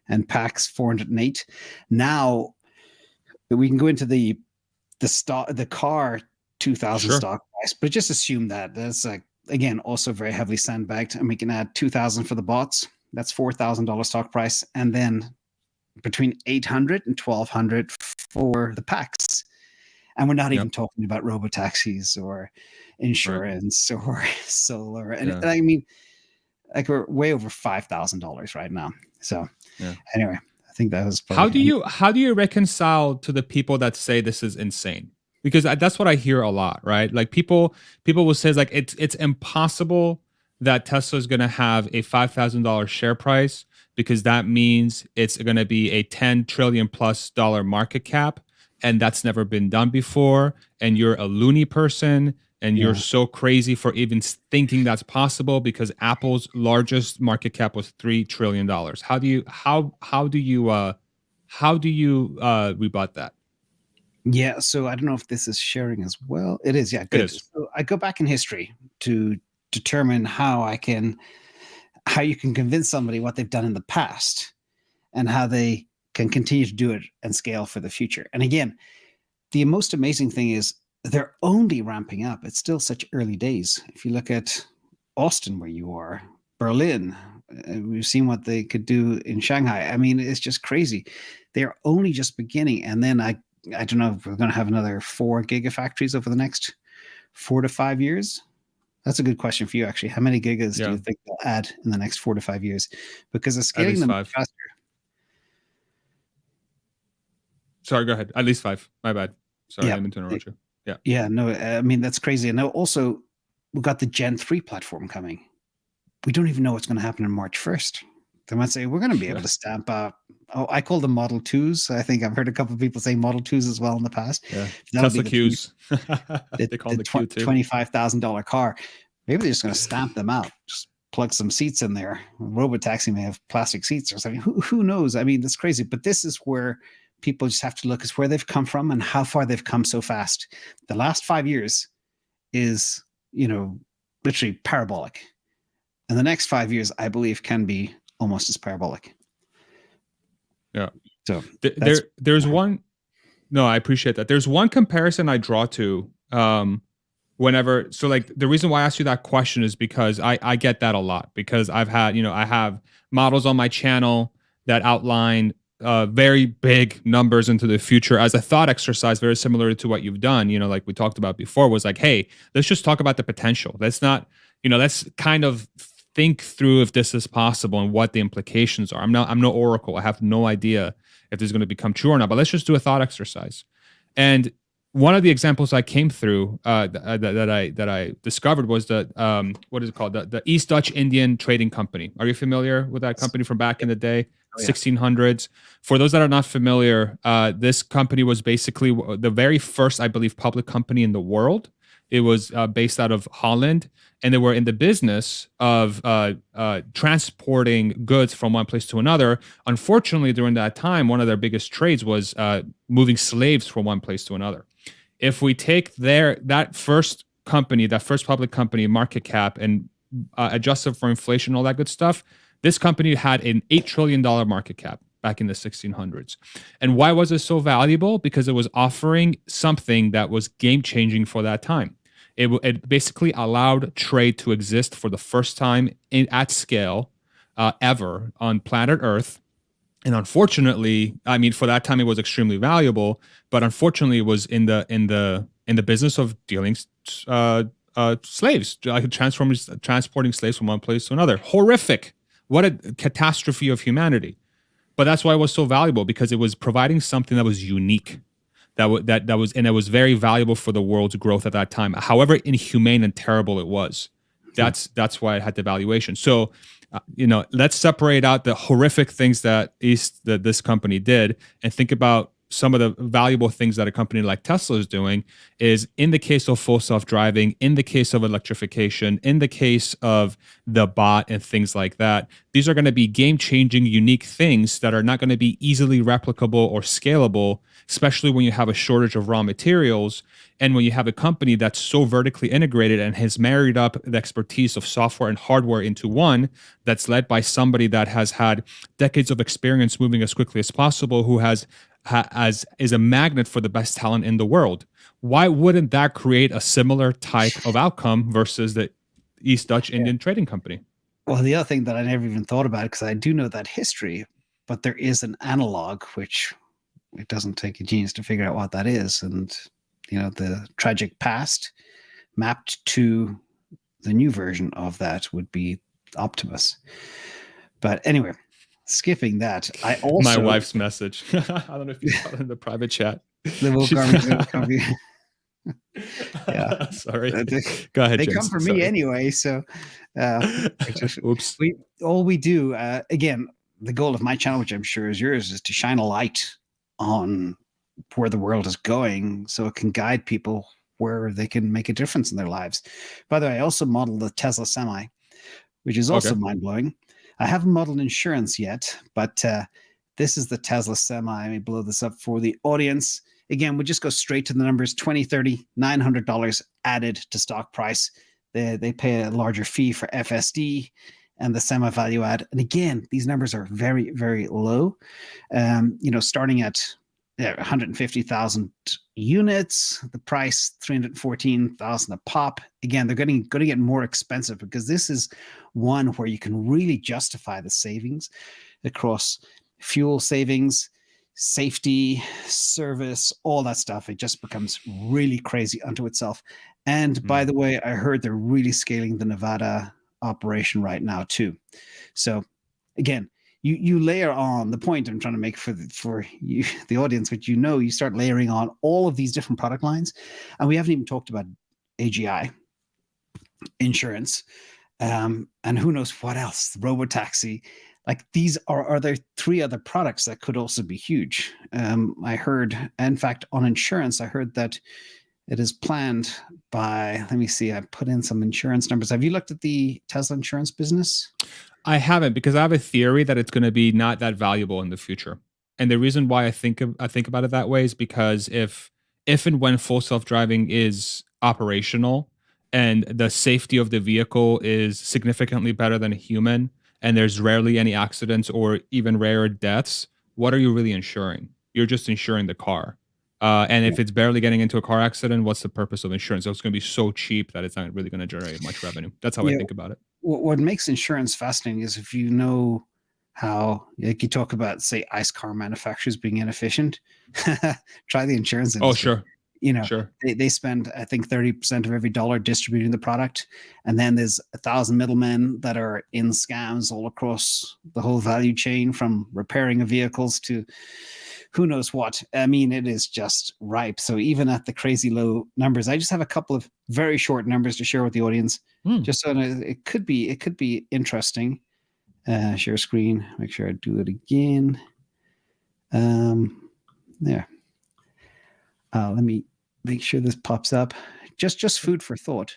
and packs 408. Now we can go into the car 2,000
Sure.
stock price, but just assume that that's like, again, also very heavily sandbagged, and we can add 2,000 for the bots. That's $4,000 stock price, and then between 800 and 1,200 for the packs. And we're not even talking about robo-taxis or insurance or solar. And I mean, like, we're way over $5,000 right now. So anyway, I think that was probably,
how do you reconcile to the people that say this is insane? Because that's what I hear a lot, right? Like people will say like it's impossible that Tesla is going to have a $5,000 share price, because that means it's going to be a $10 trillion plus market cap, and that's never been done before. And you're a loony person, and you're so crazy for even thinking that's possible, because Apple's largest market cap was $3 trillion. How do you rebut that?
Yeah, so I don't know if this is sharing as well. It is, yeah, good. So I go back in history to determine how you can convince somebody what they've done in the past and how they can continue to do it and scale for the future. And again, the most amazing thing is they're only ramping up. It's still such early days. If you look at Austin, where you are, Berlin, we've seen what they could do in Shanghai. I mean, it's just crazy. They're only just beginning. And then I don't know if we're going to have another 4 gigafactories over the next 4 to 5 years. That's a good question for you, actually. How many gigas do you think they'll add in the next 4 to 5 years? Because they're scaling them faster.
Sorry, go ahead. At least 5. My bad. Sorry, I didn't mean to interrupt you. Yeah.
Yeah, no, I mean, that's crazy. And now also, we've got the Gen 3 platform coming. We don't even know what's going to happen on March 1st. They might say, we're going to be able to stamp out. Oh, I call them Model 2s. I think I've heard a couple of people say Model 2s as well in the past.
Yeah. Tesla Qs.
They call the $25,000 car. Maybe they're just going to stamp them out. Just plug some seats in there. Robotaxi may have plastic seats or something. Who knows? I mean, that's crazy. But this is where people just have to look at where they've come from and how far they've come so fast. The last 5 years is, literally parabolic. And the next 5 years, I believe, can be almost as parabolic.
Yeah.
So
there's one. No, I appreciate that. There's one comparison I draw to whenever. So like the reason why I asked you that question is because I get that a lot, because I've had, I have models on my channel that outline very big numbers into the future as a thought exercise, very similar to what you've done. Like we talked about before, was like, hey, let's just talk about the potential. Let's not, let's kind of think through if this is possible and what the implications are. I'm no oracle. I have no idea if this is going to become true or not, but let's just do a thought exercise. And one of the examples I came through that I discovered was the what is it called? The East Dutch Indian Trading Company. Are you familiar with that company from back in the day? 1600s. For those that are not familiar, this company was basically the very first, I believe, public company in the world. It was based out of Holland, and they were in the business of transporting goods from one place to another. Unfortunately, during that time, one of their biggest trades was moving slaves from one place to another. If we take that first public company market cap and adjust it for inflation, all that good stuff, this company had an $8 trillion market cap back in the 1600s. And why was it so valuable? Because it was offering something that was game-changing for that time. It basically allowed trade to exist for the first time at scale ever on planet Earth. And unfortunately, I mean, for that time, it was extremely valuable. But unfortunately, it was in the business of dealing slaves, like transporting slaves from one place to another. Horrific! What a catastrophe of humanity. But that's why it was so valuable, because it was providing something that was unique. And it was very valuable for the world's growth at that time. However inhumane and terrible it was, that's why it had the valuation. So, let's separate out the horrific things that this company did, and think about some of the valuable things that a company like Tesla is doing. Is in the case of full self-driving, in the case of electrification, in the case of the bot and things like that, these are going to be game-changing, unique things that are not going to be easily replicable or scalable, especially when you have a shortage of raw materials, and when you have a company that's so vertically integrated and has married up the expertise of software and hardware into one, that's led by somebody that has had decades of experience moving as quickly as possible, who is a magnet for the best talent in the world. Why wouldn't that create a similar type of outcome versus the East Dutch Indian Trading Company?
Well, the other thing that I never even thought about, because I do know that history, but there is an analog, which it doesn't take a genius to figure out what that is. And, the tragic past mapped to the new version of that would be Optimus. But anyway, skipping that, I also...
My wife's message. I don't know if you saw it in the private chat.
Yeah,
sorry. Go ahead.
They
James.
come from me anyway. So,
oops.
We do. Again, the goal of my channel, which I'm sure is yours, is to shine a light on where the world is going, so it can guide people where they can make a difference in their lives. By the way, I also modeled the Tesla Semi, which is also mind-blowing. I haven't modeled insurance yet, but this is the Tesla Semi. Let me blow this up for the audience. Again, we'll just go straight to the numbers: 2030, $900 added to stock price. They pay a larger fee for FSD and the semi value add. And again, these numbers are very, very low. Starting at 150,000 units, the price 314,000 a pop. Again, they're going to get more expensive, because this is one where you can really justify the savings across fuel savings, safety, service, all that stuff. It just becomes really crazy unto itself. And by the way, I heard they're really scaling the Nevada operation right now too. So again, you layer on the point I'm trying to make for you, the audience, which you start layering on all of these different product lines, and we haven't even talked about AGI, insurance, and who knows what else, robotaxi. Like, these are there 3 other products that could also be huge. I heard, in fact, on insurance, I heard that it is planned by, let me see, I put in some insurance numbers. Have you looked at the Tesla insurance business?
I haven't, because I have a theory that it's going to be not that valuable in the future. And the reason why I think about it that way is because if and when full self-driving is operational and the safety of the vehicle is significantly better than a human, and there's rarely any accidents or even rarer deaths, what are you really insuring? You're just insuring the car. And if it's barely getting into a car accident, what's the purpose of insurance? So it's going to be so cheap that it's not really going to generate much revenue. That's how I think about it.
What makes insurance fascinating is if you know how, like, you talk about, say, ICE car manufacturers being inefficient, try the insurance industry.
Oh, sure.
Sure. They spend, I think, 30% of every dollar distributing the product. And then there's 1,000 middlemen that are in scams all across the whole value chain, from repairing of vehicles to who knows what. I mean, it is just ripe. So even at the crazy low numbers, I just have a couple of very short numbers to share with the audience, just so it could be interesting. Share screen. Make sure I do it again. There. Let me make sure this pops up. Just food for thought.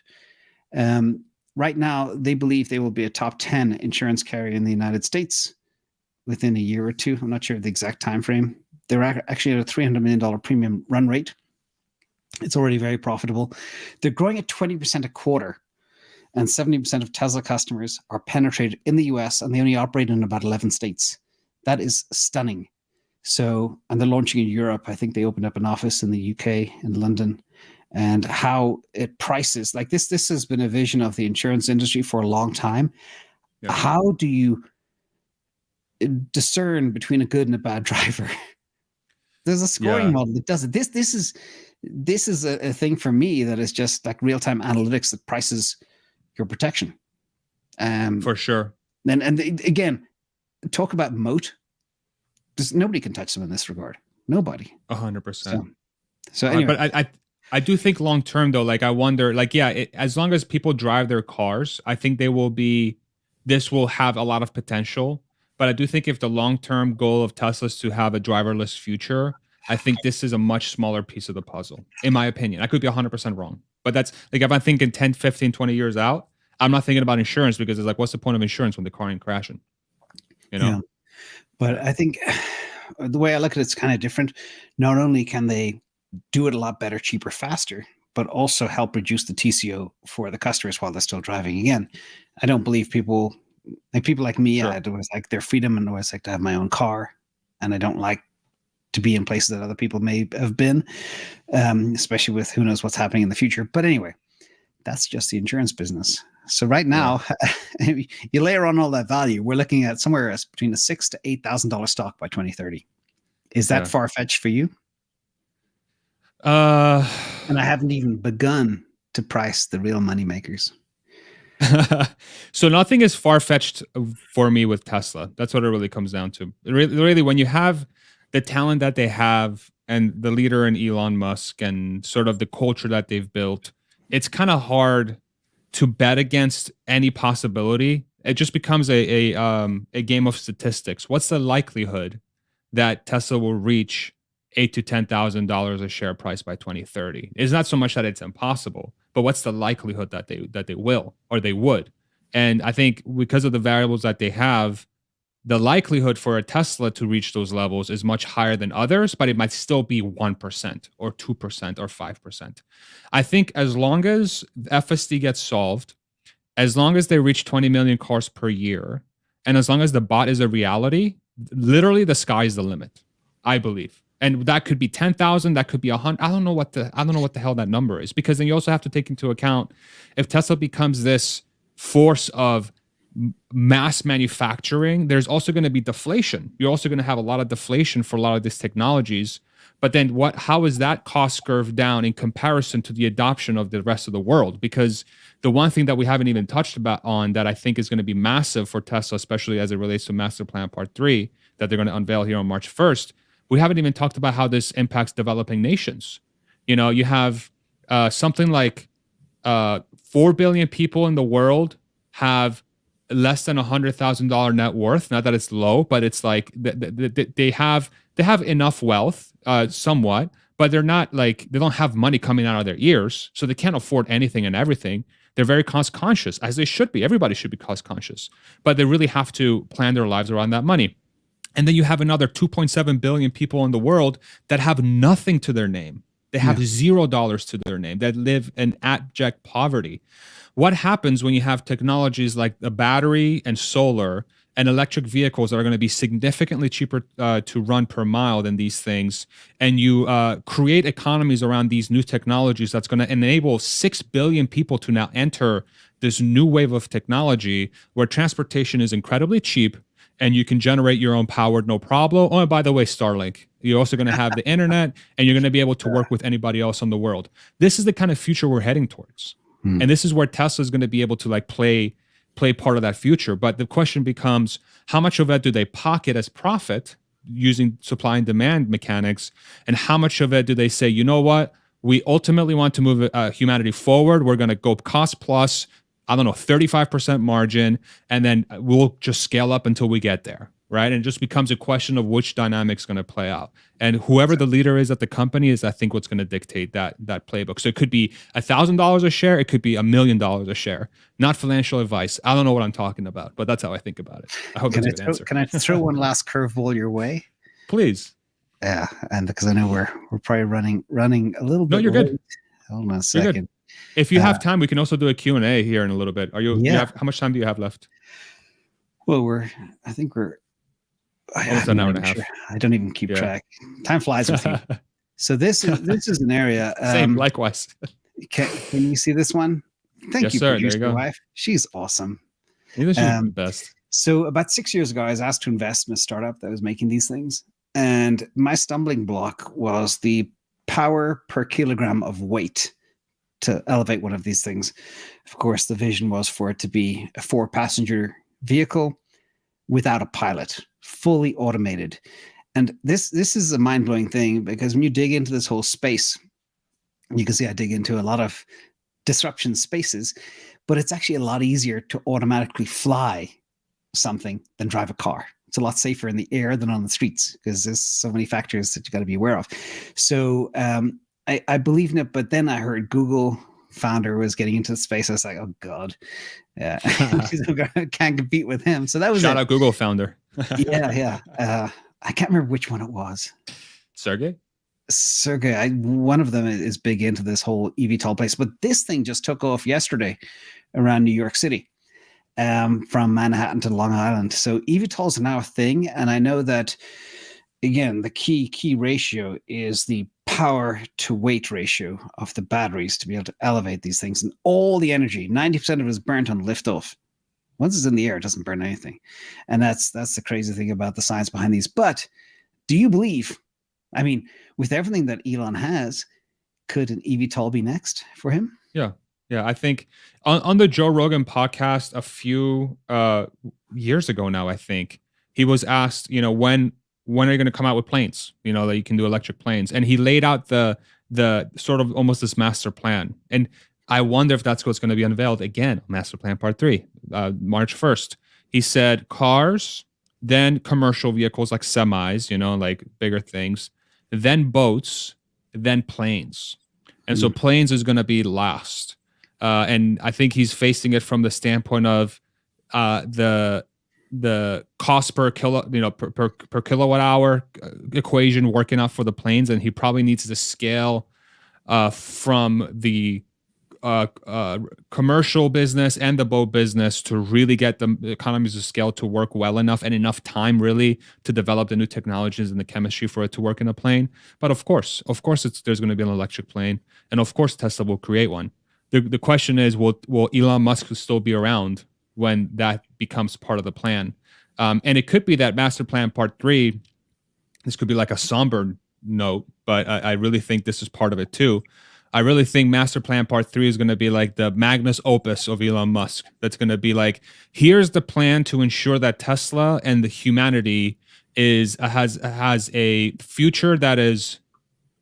Right now, they believe they will be a top 10 insurance carrier in the United States within a year or two. I'm not sure of the exact time frame. They're actually at a $300 million premium run rate. It's already very profitable. They're growing at 20% a quarter, and 70% of Tesla customers are penetrated in the US, and they only operate in about 11 states. That is stunning. So, and they're launching in Europe. I think they opened up an office in the UK, in London. And how it prices, like this has been a vision of the insurance industry for a long time. Yeah. How do you discern between a good and a bad driver? There's a scoring model that does it. This is a thing for me that is just like real-time analytics that prices your protection.
For sure.
And again, talk about moat. nobody can touch them in this regard. Nobody.
100%.
So anyway,
but I do think long term though, like I wonder, like as long as people drive their cars, I think this will have a lot of potential. But I do think if the long term goal of Tesla is to have a driverless future, I think this is a much smaller piece of the puzzle, in my opinion. I could be 100% wrong, but that's like if I'm thinking 10, 15, 20 years out, I'm not thinking about insurance because it's like, what's the point of insurance when the car ain't crashing? You know?
yeah. But I think the way I look at it's kind of different. Not only can they do it a lot better, cheaper, faster, but also help reduce the TCO for the customers while they're still driving. Again, I don't believe people like me.
Sure.
I always like their freedom and always like to have my own car, and I don't like to be in places that other people may have been, especially with who knows what's happening in the future. But anyway, that's just the insurance business. So right now, you layer on all that value, we're looking at somewhere between a $6,000 to $8,000 stock by 2030. Is that far-fetched for you? And I haven't even begun to price the real money makers.
So nothing is far-fetched for me with Tesla. That's what it really comes down to. Really, when you have the talent that they have and the leader in Elon Musk and sort of the culture that they've built, it's kind of hard to bet against any possibility. It just becomes a game of statistics. What's the likelihood that Tesla will reach $8,000 to $10,000 a share price by 2030? It's not so much that it's impossible, but what's the likelihood that they will or they would? And I think because of the variables that they have, the likelihood for a Tesla to reach those levels is much higher than others, but it might still be 1% or 2% or 5%. I think as long as FSD gets solved, as long as they reach 20 million cars per year, and as long as the bot is a reality, literally the sky is the limit, I believe. And that could be 10,000, that could be 100. I don't know what the hell that number is, because then you also have to take into account if Tesla becomes this force of mass manufacturing, there's also going to be deflation. You're also going to have a lot of deflation for a lot of these technologies. But then how is that cost curve down in comparison to the adoption of the rest of the world? Because the one thing that we haven't even touched on that I think is going to be massive for Tesla, especially as it relates to Master Plan Part 3 that they're going to unveil here on March 1st, we haven't even talked about how this impacts developing nations. You know, you have something like 4 billion people in the world have less than $100,000 net worth. Not that it's low, but it's like they have enough wealth, somewhat, but they're not like, they don't have money coming out of their ears, so they can't afford anything and everything. They're very cost conscious, as they should be. Everybody should be cost conscious, but they really have to plan their lives around that money. And then you have another 2.7 billion people in the world that have nothing to their name. They have $0 to their name, that live in abject poverty. What happens when you have technologies like the battery and solar and electric vehicles that are going to be significantly cheaper to run per mile than these things, and you create economies around these new technologies that's going to enable 6 billion people to now enter this new wave of technology where transportation is incredibly cheap and you can generate your own power, no problem. Oh, and by the way, Starlink. You're also going to have the internet, and you're going to be able to work with anybody else in the world. This is the kind of future we're heading towards. And this is where Tesla is going to be able to like play part of that future. But the question becomes, how much of it do they pocket as profit using supply and demand mechanics? And how much of it do they say, you know what, we ultimately want to move humanity forward. We're going to go cost plus, 35% margin, and then we'll just scale up until we get there, right? And it just becomes a question of which dynamic's going to play out. And whoever the leader is at the company is, I think, what's going to dictate that playbook. So it could be $1,000 a share. It could be $1 million a share. Not financial advice. I don't know what I'm talking about, but that's how I think about it. I hope that's a good answer.
Can I throw one last curveball your way?
Please.
Yeah, and because I know we're probably running a little bit.
No, you're
late.
good.
Hold on a second.
If you have time, we can also do a Q&A here in a little bit. How much time do you have left?
Well, I think we're
almost an hour and a half.
Sure. I don't even keep track. Time flies with you. So this is an area.
Same, likewise.
Can you see this one? Thank you,
sir.
producer
There you go.
wife. She's awesome.
She's the best.
So about 6 years ago, I was asked to invest in a startup that was making these things, and my stumbling block was the power per kilogram of weight to elevate one of these things. Of course, the vision was for it to be a 4-passenger vehicle without a pilot, fully automated. And this is a mind-blowing thing, because when you dig into this whole space, you can see I dig into a lot of disruption spaces, but it's actually a lot easier to automatically fly something than drive a car. It's a lot safer in the air than on the streets, because there's so many factors that you got to be aware of. So I believe in it, but then I heard Google founder was getting into the space. I was like, oh God, yeah, can't compete with him. So that was
Shout out Google founder.
yeah. I can't remember which one it was.
Sergey?
Sergey, one of them is big into this whole eVTOL place, but this thing just took off yesterday around New York City, from Manhattan to Long Island. So eVTOLs are now a thing, and I know that, again, the key ratio is the power to weight ratio of the batteries to be able to elevate these things, and all the energy, 90% of it is burnt on liftoff. Once it's in the air, it doesn't burn anything, and that's the crazy thing about the science behind these. But do you believe? I mean, with everything that Elon has, could an eVTOL be next for him?
Yeah. Yeah. I think on the Joe Rogan podcast a few years ago now, I think he was asked, when are you going to come out with planes, that you can do electric planes? And he laid out the sort of almost this master plan. And I wonder if that's what's going to be unveiled again, Master Plan Part 3, March 1st. He said cars, then commercial vehicles like semis, like bigger things, then boats, then planes. And so planes is going to be last. And I think he's facing it from the standpoint of the cost per per kilowatt hour equation working out for the planes. And he probably needs to scale from the commercial business and the boat business to really get the economies of scale to work well enough, and enough time really to develop the new technologies and the chemistry for it to work in a plane. But of course, there's going to be an electric plane, and of course Tesla will create one. The question is, will Elon Musk still be around when that becomes part of the plan? And it could be that Master Plan Part 3, this could be like a somber note, but I really think this is part of it too. I really think Master Plan Part 3 is going to be like the magnus opus of Elon Musk. That's going to be like, here's the plan to ensure that Tesla and the humanity has a future that is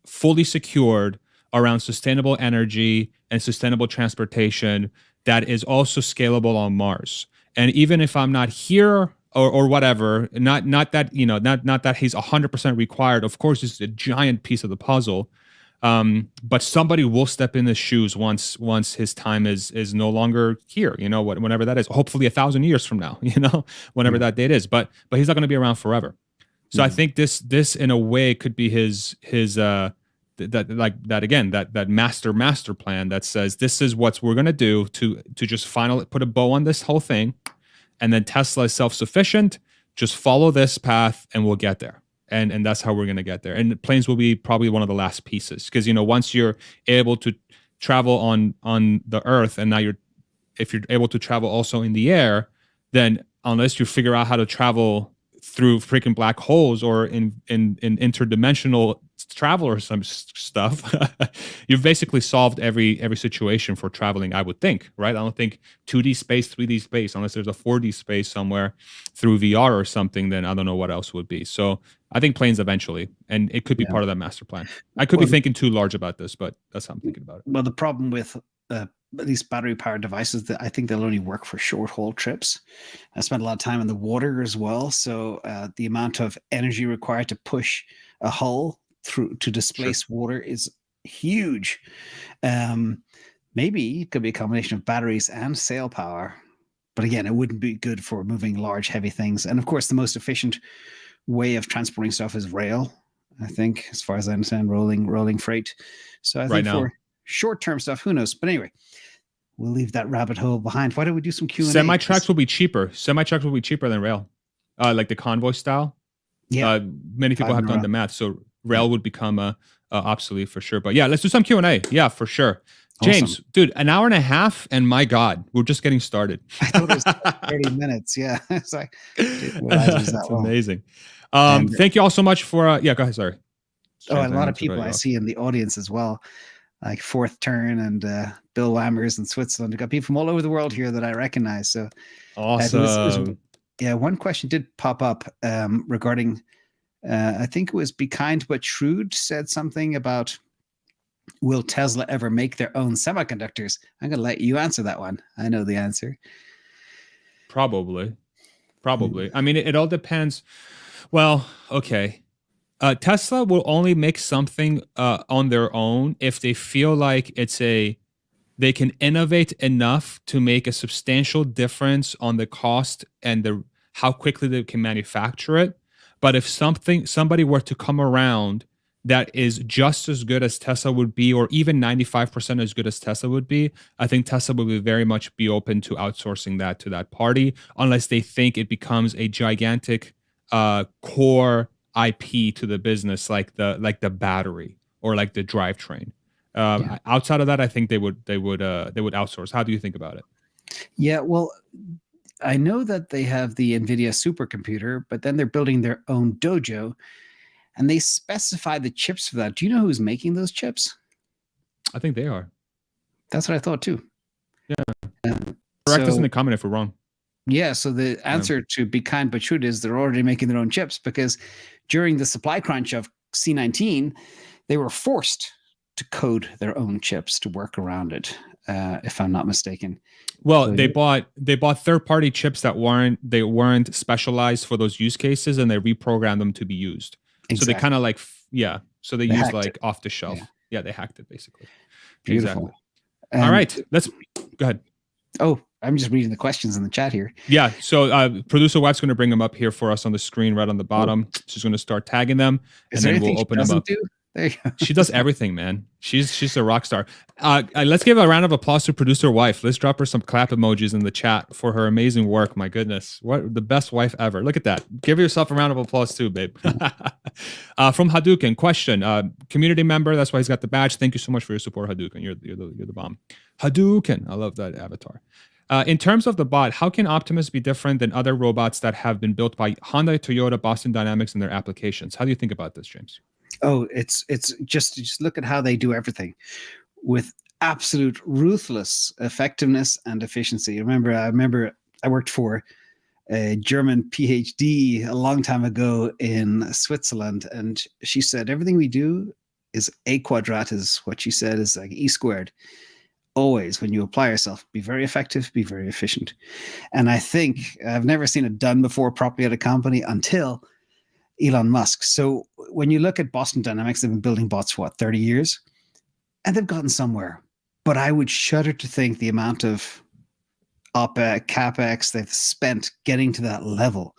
fully secured around sustainable energy and sustainable transportation that is also scalable on Mars. And even if I'm not here or whatever, not that not that he's 100% required. Of course, it's a giant piece of the puzzle. But somebody will step in his shoes once his time is no longer here, whenever that is, hopefully 1,000 years from now, whenever that date is, but he's not going to be around forever. So I think this in a way could be his that master plan that says, this is what we're going to do to just finally put a bow on this whole thing. And then Tesla is self-sufficient, just follow this path and we'll get there. And that's how we're going to get there. And planes will be probably one of the last pieces, because once you're able to travel on the Earth, and now if you're able to travel also in the air, then unless you figure out how to travel through freaking black holes or in interdimensional travel or some stuff, you've basically solved every situation for traveling, I would think, right? I don't think 2D space, 3D space, unless there's a 4D space somewhere through VR or something, then I don't know what else would be. So I think planes eventually, and it could be part of that master plan. I could be thinking too large about this, but that's how I'm thinking about it.
Well, the problem with at least battery-powered devices, that I think they'll only work for short-haul trips. I spent a lot of time in the water as well, so the amount of energy required to push a hull through to displace water is huge. Maybe it could be a combination of batteries and sail power, but again, it wouldn't be good for moving large, heavy things. And of course, the most efficient way of transporting stuff is rail, I think, as far as I understand, rolling freight. So I think for short-term stuff, who knows? But anyway, we'll leave that rabbit hole behind. Why don't we do some Q&A?
Semi-trucks will be cheaper. Semi-trucks will be cheaper than rail, like the convoy style. Yeah, many people have done the math, so rail would become obsolete for sure. But yeah, let's do some Q&A. Yeah, for sure. James, awesome. Dude, an hour and a half, and my God, we're just getting started.
I thought it was 30 minutes. Yeah, it's like,
that's amazing. Thank you all so much for. Yeah, go ahead. Sorry.
A lot of people I see in the audience as well, like Fourth Turn and Bill Wammers in Switzerland. We've got people from all over the world here that I recognize. So
awesome.
Yeah, one question did pop up regarding I think it was Be Kind But Shrewd said something about, will Tesla ever make their own semiconductors? I'm going to let you answer that one. I know the answer.
Probably. I mean, it all depends. Well, okay. Tesla will only make something on their own if they feel like they can innovate enough to make a substantial difference on the cost and how quickly they can manufacture it. But if somebody were to come around that is just as good as Tesla would be, or even 95% as good as Tesla would be, I think Tesla would very much be open to outsourcing that to that party, unless they think it becomes a gigantic core IP to the business, like the battery or like the drivetrain. Outside of that, I think they would outsource. How do you think about it?
Yeah, well, I know that they have the NVIDIA supercomputer, but then they're building their own dojo, and they specify the chips for that. Do you know who's making those chips?
I think they are.
That's what I thought too.
Yeah. Correct us in the comment if we're wrong.
Yeah, so the answer to Be Kind But Shrewd is they're already making their own chips, because during the supply crunch of C19, they were forced to code their own chips to work around it, if I'm not mistaken.
Well, so they bought third-party chips that weren't specialized for those use cases, and they reprogrammed them to be used. Exactly. So they kind of so they used like off the shelf. Yeah, they hacked it basically.
Beautiful.
Exactly. All right, let's go ahead.
Oh, I'm just reading the questions in the chat here.
Yeah, so producer Wife's going to bring them up here for us on the screen right on the bottom. She's going to start tagging them, and then we'll open them up. There you go. She does everything, man. She's a rock star. Let's give a round of applause to producer Wife. Let's drop her some clap emojis in the chat for her amazing work. My goodness, what the best wife ever. Look at that. Give yourself a round of applause too, babe. From Hadouken, question. Community member. That's why he's got the badge. Thank you so much for your support, Hadouken. You're the bomb. Hadouken. I love that avatar. In terms of the bot, how can Optimus be different than other robots that have been built by Honda, Toyota, Boston Dynamics, and their applications? How do you think about this, James?
Oh, it's just look at how they do everything with absolute ruthless effectiveness and efficiency. I remember I worked for a German PhD a long time ago in Switzerland, and she said everything we do is A quadrat, is what she said, is like E squared. Always, when you apply yourself, be very effective, be very efficient. And I think I've never seen it done before properly at a company until Elon Musk. So when you look at Boston Dynamics, they've been building bots for 30 years, and they've gotten somewhere. But I would shudder to think the amount of OPEX, CapEx they've spent getting to that level.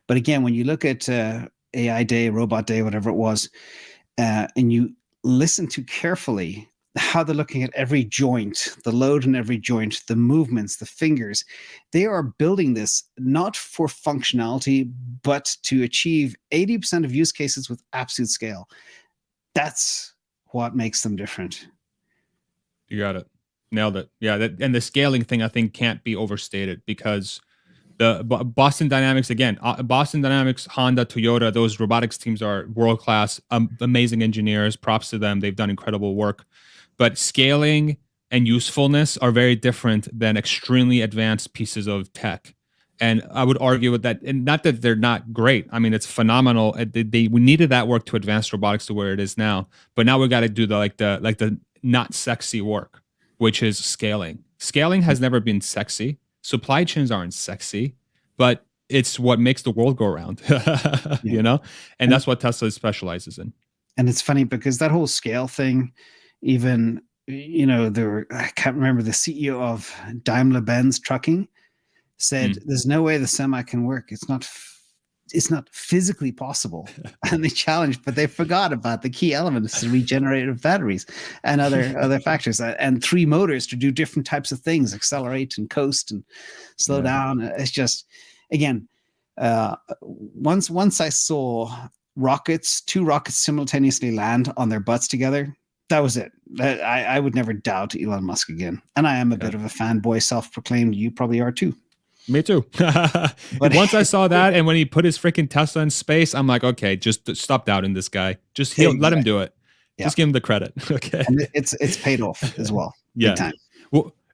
But again, when you look at AI Day, Robot Day, whatever it was, and you listen to carefully how they're looking at every joint, the load in every joint, the movements, the fingers. They are building this not for functionality, but to achieve 80% of use cases with absolute scale. That's what makes them different.
You got it. Nailed it. Yeah, and the scaling thing, I think, can't be overstated, because the Boston Dynamics, again, Boston Dynamics, Honda, Toyota, those robotics teams are world-class, amazing engineers. Props to them. They've done incredible work. But scaling and usefulness are very different than extremely advanced pieces of tech. And I would argue with that, and not that they're not great. I mean, it's phenomenal. We needed that work to advance robotics to where it is now. But now we got to do the not sexy work, which is scaling. Scaling has never been sexy. Supply chains aren't sexy, but it's what makes the world go around, you know? And that's what Tesla specializes in.
And it's funny because that whole scale thing, even, I can't remember, the CEO of Daimler-Benz Trucking said, there's no way the semi can work. It's not physically possible. And they challenged, but they forgot about the key elements, the regenerative batteries and other factors, and 3 motors to do different types of things, accelerate and coast and slow down. It's just, again, once I saw 2 rockets simultaneously land on their butts together, that was it. I would never doubt Elon Musk again. And I am a bit of a fanboy, self-proclaimed. You probably are too.
Me too. But once I saw that, and when he put his freaking Tesla in space, I'm like, okay, just stop doubting this guy. Just let him do it. Yeah. Just give him the credit. Okay.
And it's paid off as well.
Yeah.
Big time.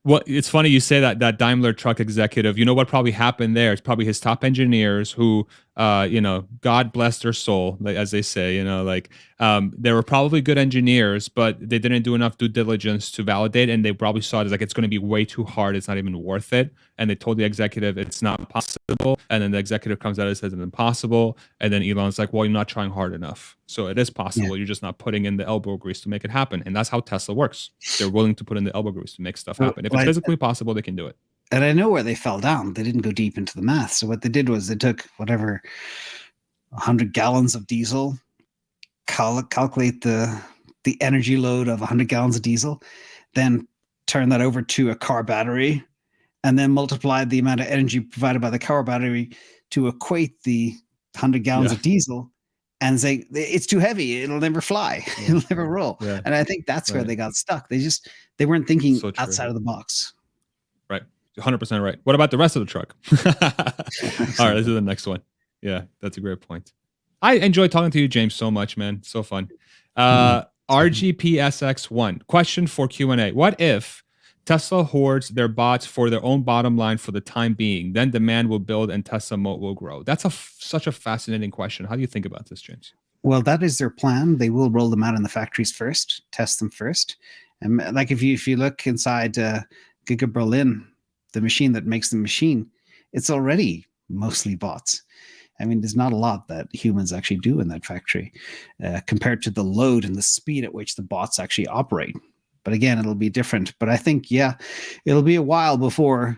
Well, it's funny you say that Daimler truck executive. You know what probably happened there? It's probably his top engineers who God bless their soul, like, as they say, they were probably good engineers, but they didn't do enough due diligence to validate, and they probably saw it as like, it's going to be way too hard. It's not even worth it. And they told the executive it's not possible. And then the executive comes out and says it's impossible. And then Elon's like, well, you're not trying hard enough. So it is possible.
Yeah.
You're just not putting in the elbow grease to make it happen. And that's how Tesla works. They're willing to put in the elbow grease to make stuff happen. If it's physically possible, they can do it.
And I know where they fell down. They didn't go deep into the math. So what they did was they took whatever 100 gallons of diesel, calculate the energy load of 100 gallons of diesel, then turn that over to a car battery, and then multiply the amount of energy provided by the car battery to equate the 100 gallons of diesel, and say it's too heavy. It'll never fly. It'll never roll. Yeah. And I think that's where they got stuck. They weren't thinking outside of the box.
Right. 100% right. What about the rest of the truck? All right, let's do the next one. Yeah, that's a great point. I enjoy talking to you, James, so much, man. So fun. RGPSX1, question for Q&A. What if Tesla hoards their bots for their own bottom line for the time being? Then demand will build and Tesla moat will grow. That's such a fascinating question. How do you think about this, James?
Well, that is their plan. They will roll them out in the factories first, test them first. And like if you look inside Giga Berlin, the machine that makes the machine, it's already mostly bots. I mean, there's not a lot that humans actually do in that factory compared to the load and the speed at which the bots actually operate. But again, it'll be different. But I think, it'll be a while before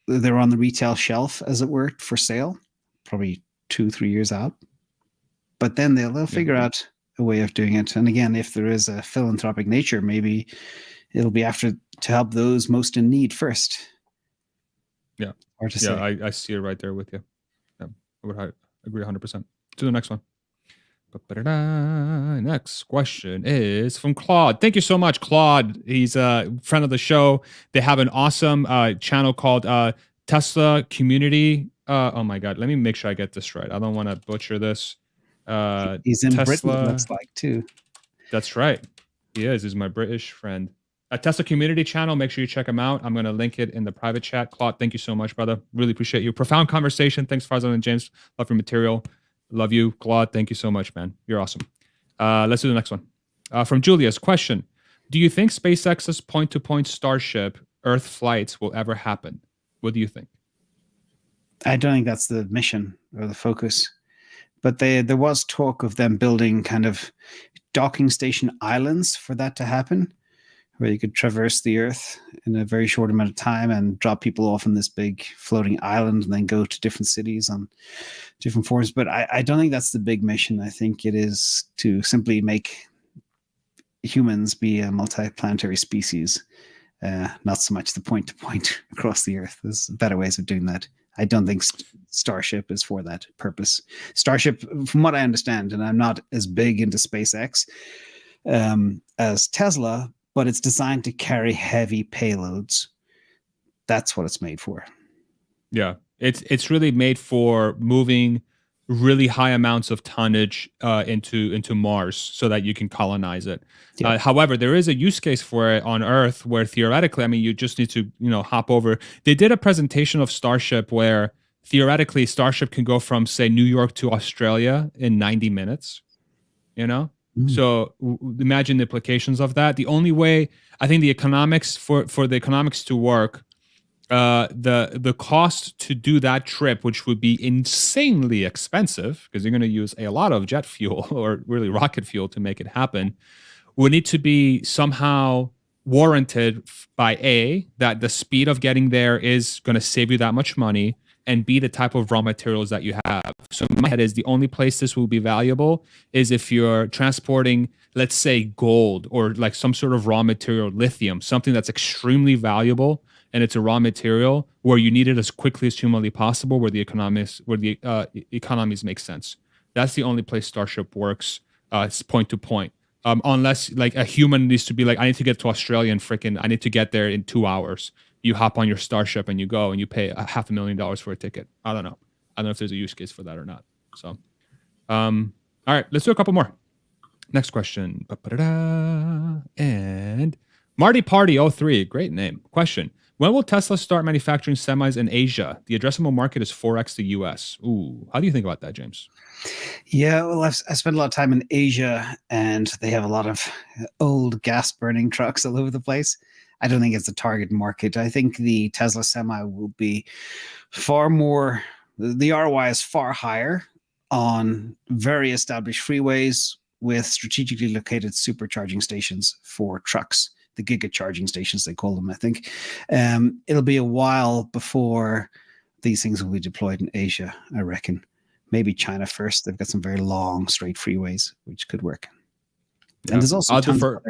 they're on the retail shelf, as it were, for sale, probably 2-3 years out. But then they'll figure out a way of doing it. And again, if there is a philanthropic nature, maybe it'll be after to help those most in need first.
Yeah. I see it right there with you. Yeah, I would agree 100%. To the next one. Next question is from Claude. Thank you so much, Claude. He's a friend of the show. They have an awesome channel called Tesla Community. Oh my God. Let me make sure I get this right. I don't want to butcher this.
He's in Tesla. Britain, it looks like, too.
That's right. He is. He's my British friend. A Tesla Community channel. Make sure you check him out. I'm going to link it in the private chat. Claude, thank you so much, brother. Really appreciate you. Profound conversation. Thanks, Farzan and James. Love your material. Love you, Claude. Thank you so much, man. You're awesome. Let's do the next one. From Julius, question. Do you think SpaceX's point-to-point Starship Earth flights will ever happen? What do you think?
I don't think that's the mission or the focus. But there was talk of them building kind of docking station islands for that to happen, where you could traverse the Earth in a very short amount of time and drop people off on this big floating island and then go to different cities on different forms. But I don't think that's the big mission. I think it is to simply make humans be a multi-planetary species, not so much the point-to-point across the Earth. There's better ways of doing that. I don't think Starship is for that purpose. Starship, from what I understand, and I'm not as big into SpaceX as Tesla, but it's designed to carry heavy payloads. That's what it's made for.
Yeah, it's really made for moving really high amounts of tonnage into Mars so that you can colonize it. Yeah. However, there is a use case for it on Earth where theoretically, I mean, you just need to hop over. They did a presentation of Starship where theoretically Starship can go from, say, New York to Australia in 90 minutes. So imagine the implications of that. The only way I think the economics for the economics to work, the cost to do that trip, which would be insanely expensive because you're going to use a lot of jet fuel or really rocket fuel to make it happen, would need to be somehow warranted by A, that the speed of getting there is going to save you that much money, and B, the type of raw materials that you have. So in my head is the only place this will be valuable is if you're transporting, let's say, gold or like some sort of raw material, lithium, something that's extremely valuable, and it's a raw material where you need it as quickly as humanly possible, where the economies make sense. That's the only place Starship works. It's point to point. Unless like a human needs to be like, I need to get to Australia and I need to get there in 2 hours. You hop on your Starship and you go and you pay $500,000 for a ticket. I don't know if there's a use case for that or not. So, all right, let's do a couple more. Next question. And Marty Party 03, great name. Question. When will Tesla start manufacturing semis in Asia? The addressable market is 4x the US. Ooh, how do you think about that, James?
Yeah, well, I spent a lot of time in Asia, and they have a lot of old gas burning trucks all over the place. I don't think it's a target market. I think the Tesla Semi will be far more, the ROI is far higher on very established freeways with strategically located supercharging stations for trucks, the giga charging stations, they call them, I think. It'll be a while before these things will be deployed in Asia, I reckon. Maybe China first. They've got some very long, straight freeways, which could work.
Yeah.
And there's also
defer.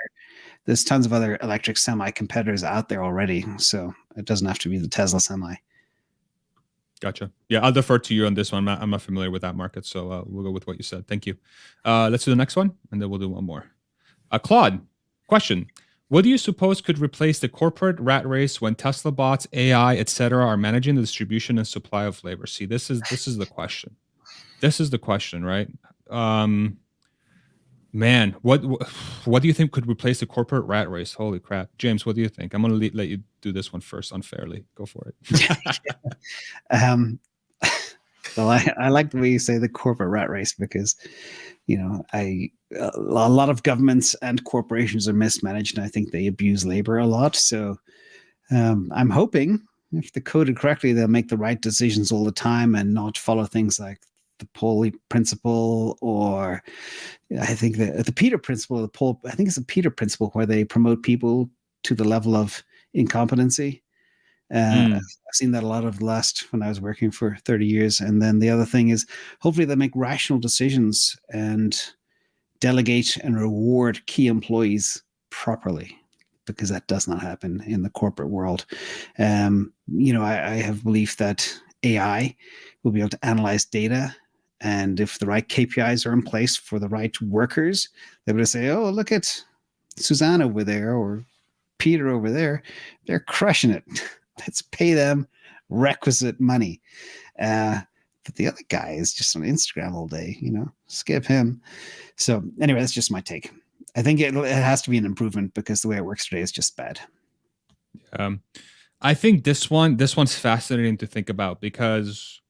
there's tons of other electric semi competitors out there already. So it doesn't have to be the Tesla Semi.
Gotcha. Yeah, I'll defer to you on this one. I'm not familiar with that market, so we'll go with what you said. Thank you. Let's do the next one, and then we'll do one more. Claude, question. What do you suppose could replace the corporate rat race when Tesla bots, AI, etc., are managing the distribution and supply of labor? See, this is the question. This is the question, right? Man, what do you think could replace the corporate rat race? Holy crap. James, what do you think? I'm going to let you do this one first unfairly. Go for it.
Well, I like the way you say the corporate rat race because, a lot of governments and corporations are mismanaged, and I think they abuse labor a lot. So I'm hoping if they're coded correctly, they'll make the right decisions all the time and not follow things like the Pauli principle, or I think the Peter principle. I think it's the Peter principle where they promote people to the level of incompetency. I've seen that a lot of the last when I was working for 30 years. And then the other thing is hopefully they make rational decisions and delegate and reward key employees properly, because that does not happen in the corporate world. I have belief that AI will be able to analyze data, and if the right KPIs are in place for the right workers, they're able to say, oh, look at Suzanne over there or Peter over there. They're crushing it. Let's pay them requisite money. But the other guy is just on Instagram all day, skip him. So anyway, that's just my take. I think it has to be an improvement because the way it works today is just bad.
I think this one's fascinating to think about, because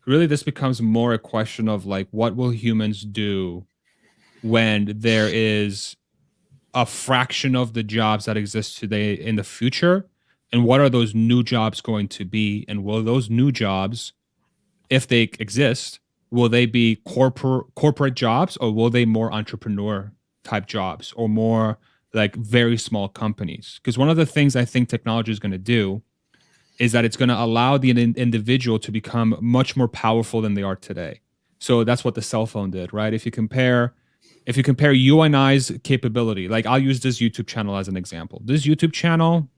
really this becomes more a question of like, what will humans do when there is a fraction of the jobs that exist today in the future? And what are those new jobs going to be? And will those new jobs, if they exist, will they be corporate jobs, or will they more entrepreneur type jobs, or more like very small companies? Because one of the things I think technology is going to do is that it's going to allow the individual to become much more powerful than they are today. So that's what the cell phone did, right? If you compare you and I's capability, like I'll use this YouTube channel as an example. This YouTube channel,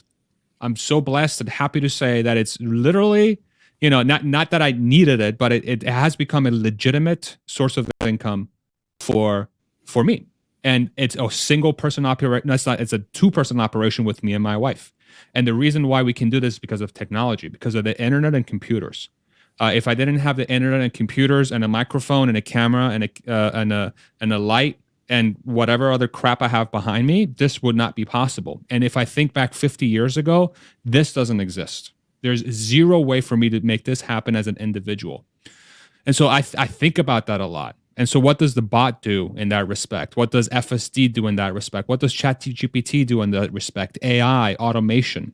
I'm so blessed and happy to say that it's literally, not that I needed it, but it has become a legitimate source of income for me. And it's a single person operation. No, it's a 2-person operation with me and my wife. And the reason why we can do this is because of technology, because of the internet and computers. If I didn't have the internet and computers and a microphone and a camera and a light and whatever other crap I have behind me, this would not be possible. And if I think back 50 years ago, this doesn't exist. There's zero way for me to make this happen as an individual. And so I think about that a lot. And so what does the bot do in that respect? What does FSD do in that respect? What does ChatGPT do in that respect? AI, automation.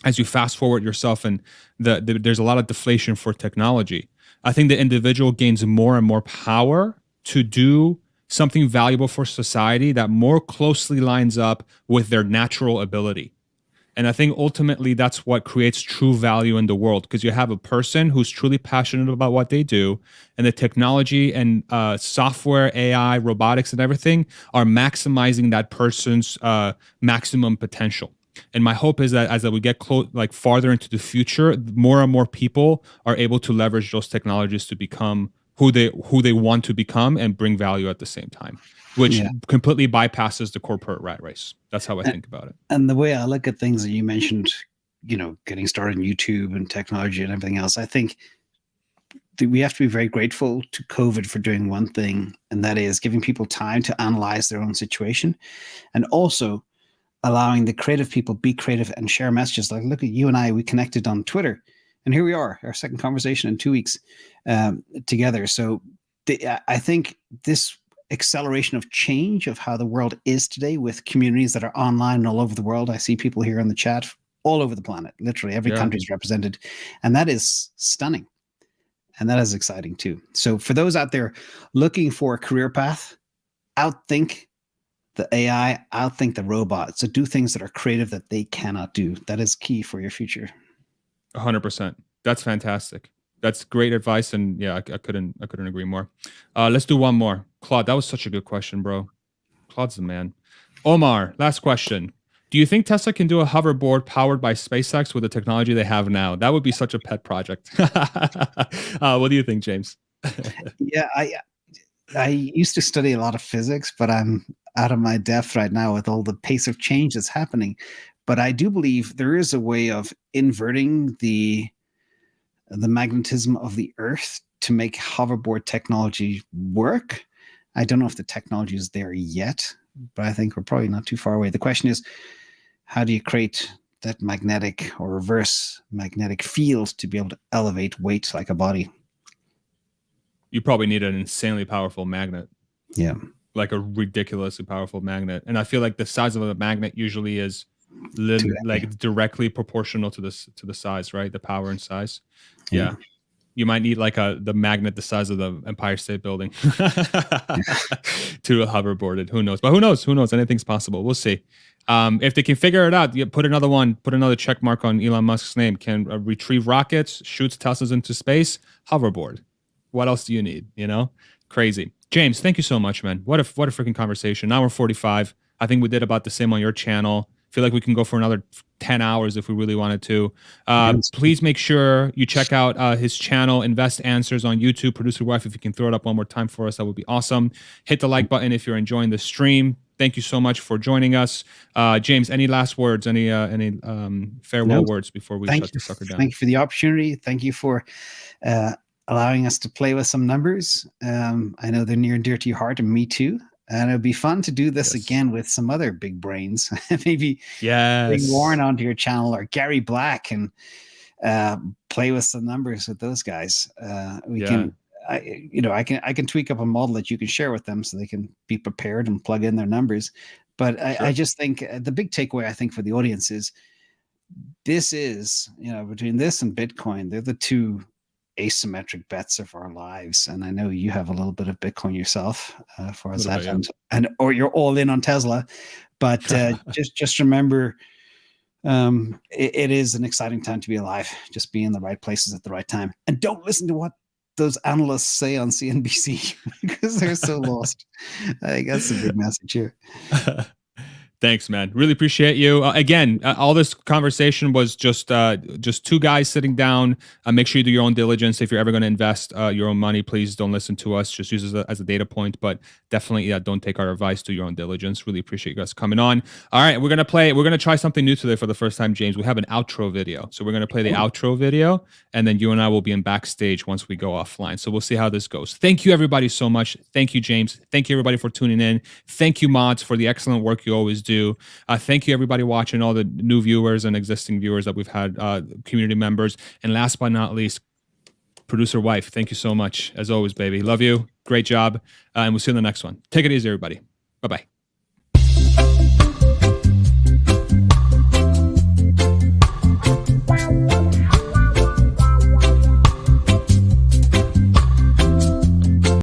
As you fast forward yourself, and there's a lot of deflation for technology. I think the individual gains more and more power to do something valuable for society that more closely lines up with their natural ability. And I think ultimately that's what creates true value in the world, because you have a person who's truly passionate about what they do, and the technology and software, AI, robotics, and everything are maximizing that person's maximum potential. And my hope is that as we get farther into the future, more and more people are able to leverage those technologies to become who they want to become and bring value at the same time, which completely bypasses the corporate rat race. That's how I think about it.
And the way I look at things, and you mentioned, getting started in YouTube and technology and everything else, I think we have to be very grateful to COVID for doing one thing, and that is giving people time to analyze their own situation, and also allowing the creative people be creative and share messages. Like, look at you and I, we connected on Twitter, and here we are, our second conversation in 2 weeks together. So I think this acceleration of change of how the world is today, with communities that are online and all over the world. I see people here in the chat all over the planet, literally every country is represented. And that is stunning. And that is exciting too. So for those out there looking for a career path, outthink the AI, outthink the robot. So do things that are creative that they cannot do. That is key for your future.
100%. That's fantastic. That's great advice, and yeah, I couldn't agree more. Let's do one more. Claude, that was such a good question, bro. Claude's the man. Omar, last question. Do you think Tesla can do a hoverboard powered by SpaceX with the technology they have now? That would be such a pet project. What do you think, James?
Yeah, I used to study a lot of physics, but I'm out of my depth right now with all the pace of change that's happening. But I do believe there is a way of inverting the magnetism of the Earth to make hoverboard technology work. I don't know if the technology is there yet, but I think we're probably not too far away. The question is, how do you create that magnetic or reverse magnetic field to be able to elevate weight like a body?
You probably need an insanely powerful magnet.
Yeah.
Like a ridiculously powerful magnet. And I feel like the size of a magnet usually is like directly proportional to the size, right? The power and size. Yeah. You might need like the magnet the size of the Empire State Building to hoverboard it. Who knows? But who knows? Anything's possible. We'll see. If they can figure it out, you put another check mark on Elon Musk's name. Can retrieve rockets, shoots Teslas into space, hoverboard. What else do you need? Crazy. James, thank you so much, man. What a freaking conversation. Now we're 45. I think we did about the same on your channel. Feel like we can go for another 10 hours if we really wanted to. Please make sure you check out his channel, InvestAnswers on YouTube. Producer Wife, if you can throw it up one more time for us, that would be awesome. Hit the like button if you're enjoying the stream. Thank you so much for joining us. James, any last words, any farewell words before we shut the sucker down?
Thank you for the opportunity. Thank you for allowing us to play with some numbers. I know they're near and dear to your heart, and me too. And it'd be fun to do this again with some other big brains. Maybe bring Warren onto your channel or Gary Black and play with some numbers with those guys. I can tweak up a model that you can share with them so they can be prepared and plug in their numbers. But I just think the big takeaway I think for the audience is this is, between this and Bitcoin, they're the two asymmetric bets of our lives. And I know you have a little bit of Bitcoin yourself for us that, or you're all in on Tesla, but just remember, it is an exciting time to be alive. Just be in the right places at the right time, and don't listen to what those analysts say on CNBC because they're so lost. I think that's the big message here.
Thanks, man. Really appreciate you. Again, all this conversation was just two guys sitting down. Make sure you do your own diligence. If you're ever going to invest your own money, please don't listen to us. Just use it as a data point. But definitely, don't take our advice. Do your own diligence. Really appreciate you guys coming on. All right, we're gonna try something new today for the first time, James. We have an outro video, so we're gonna play the outro video, and then you and I will be in backstage once we go offline. So we'll see how this goes. Thank you, everybody, so much. Thank you, James. Thank you, everybody, for tuning in. Thank you, mods, for the excellent work you always do. Thank you, everybody watching, all the new viewers and existing viewers that we've had, community members. And last but not least, Producer Wife, thank you so much. As always, baby. Love you. Great job. And we'll see you in the next one. Take it easy, everybody. Bye-bye.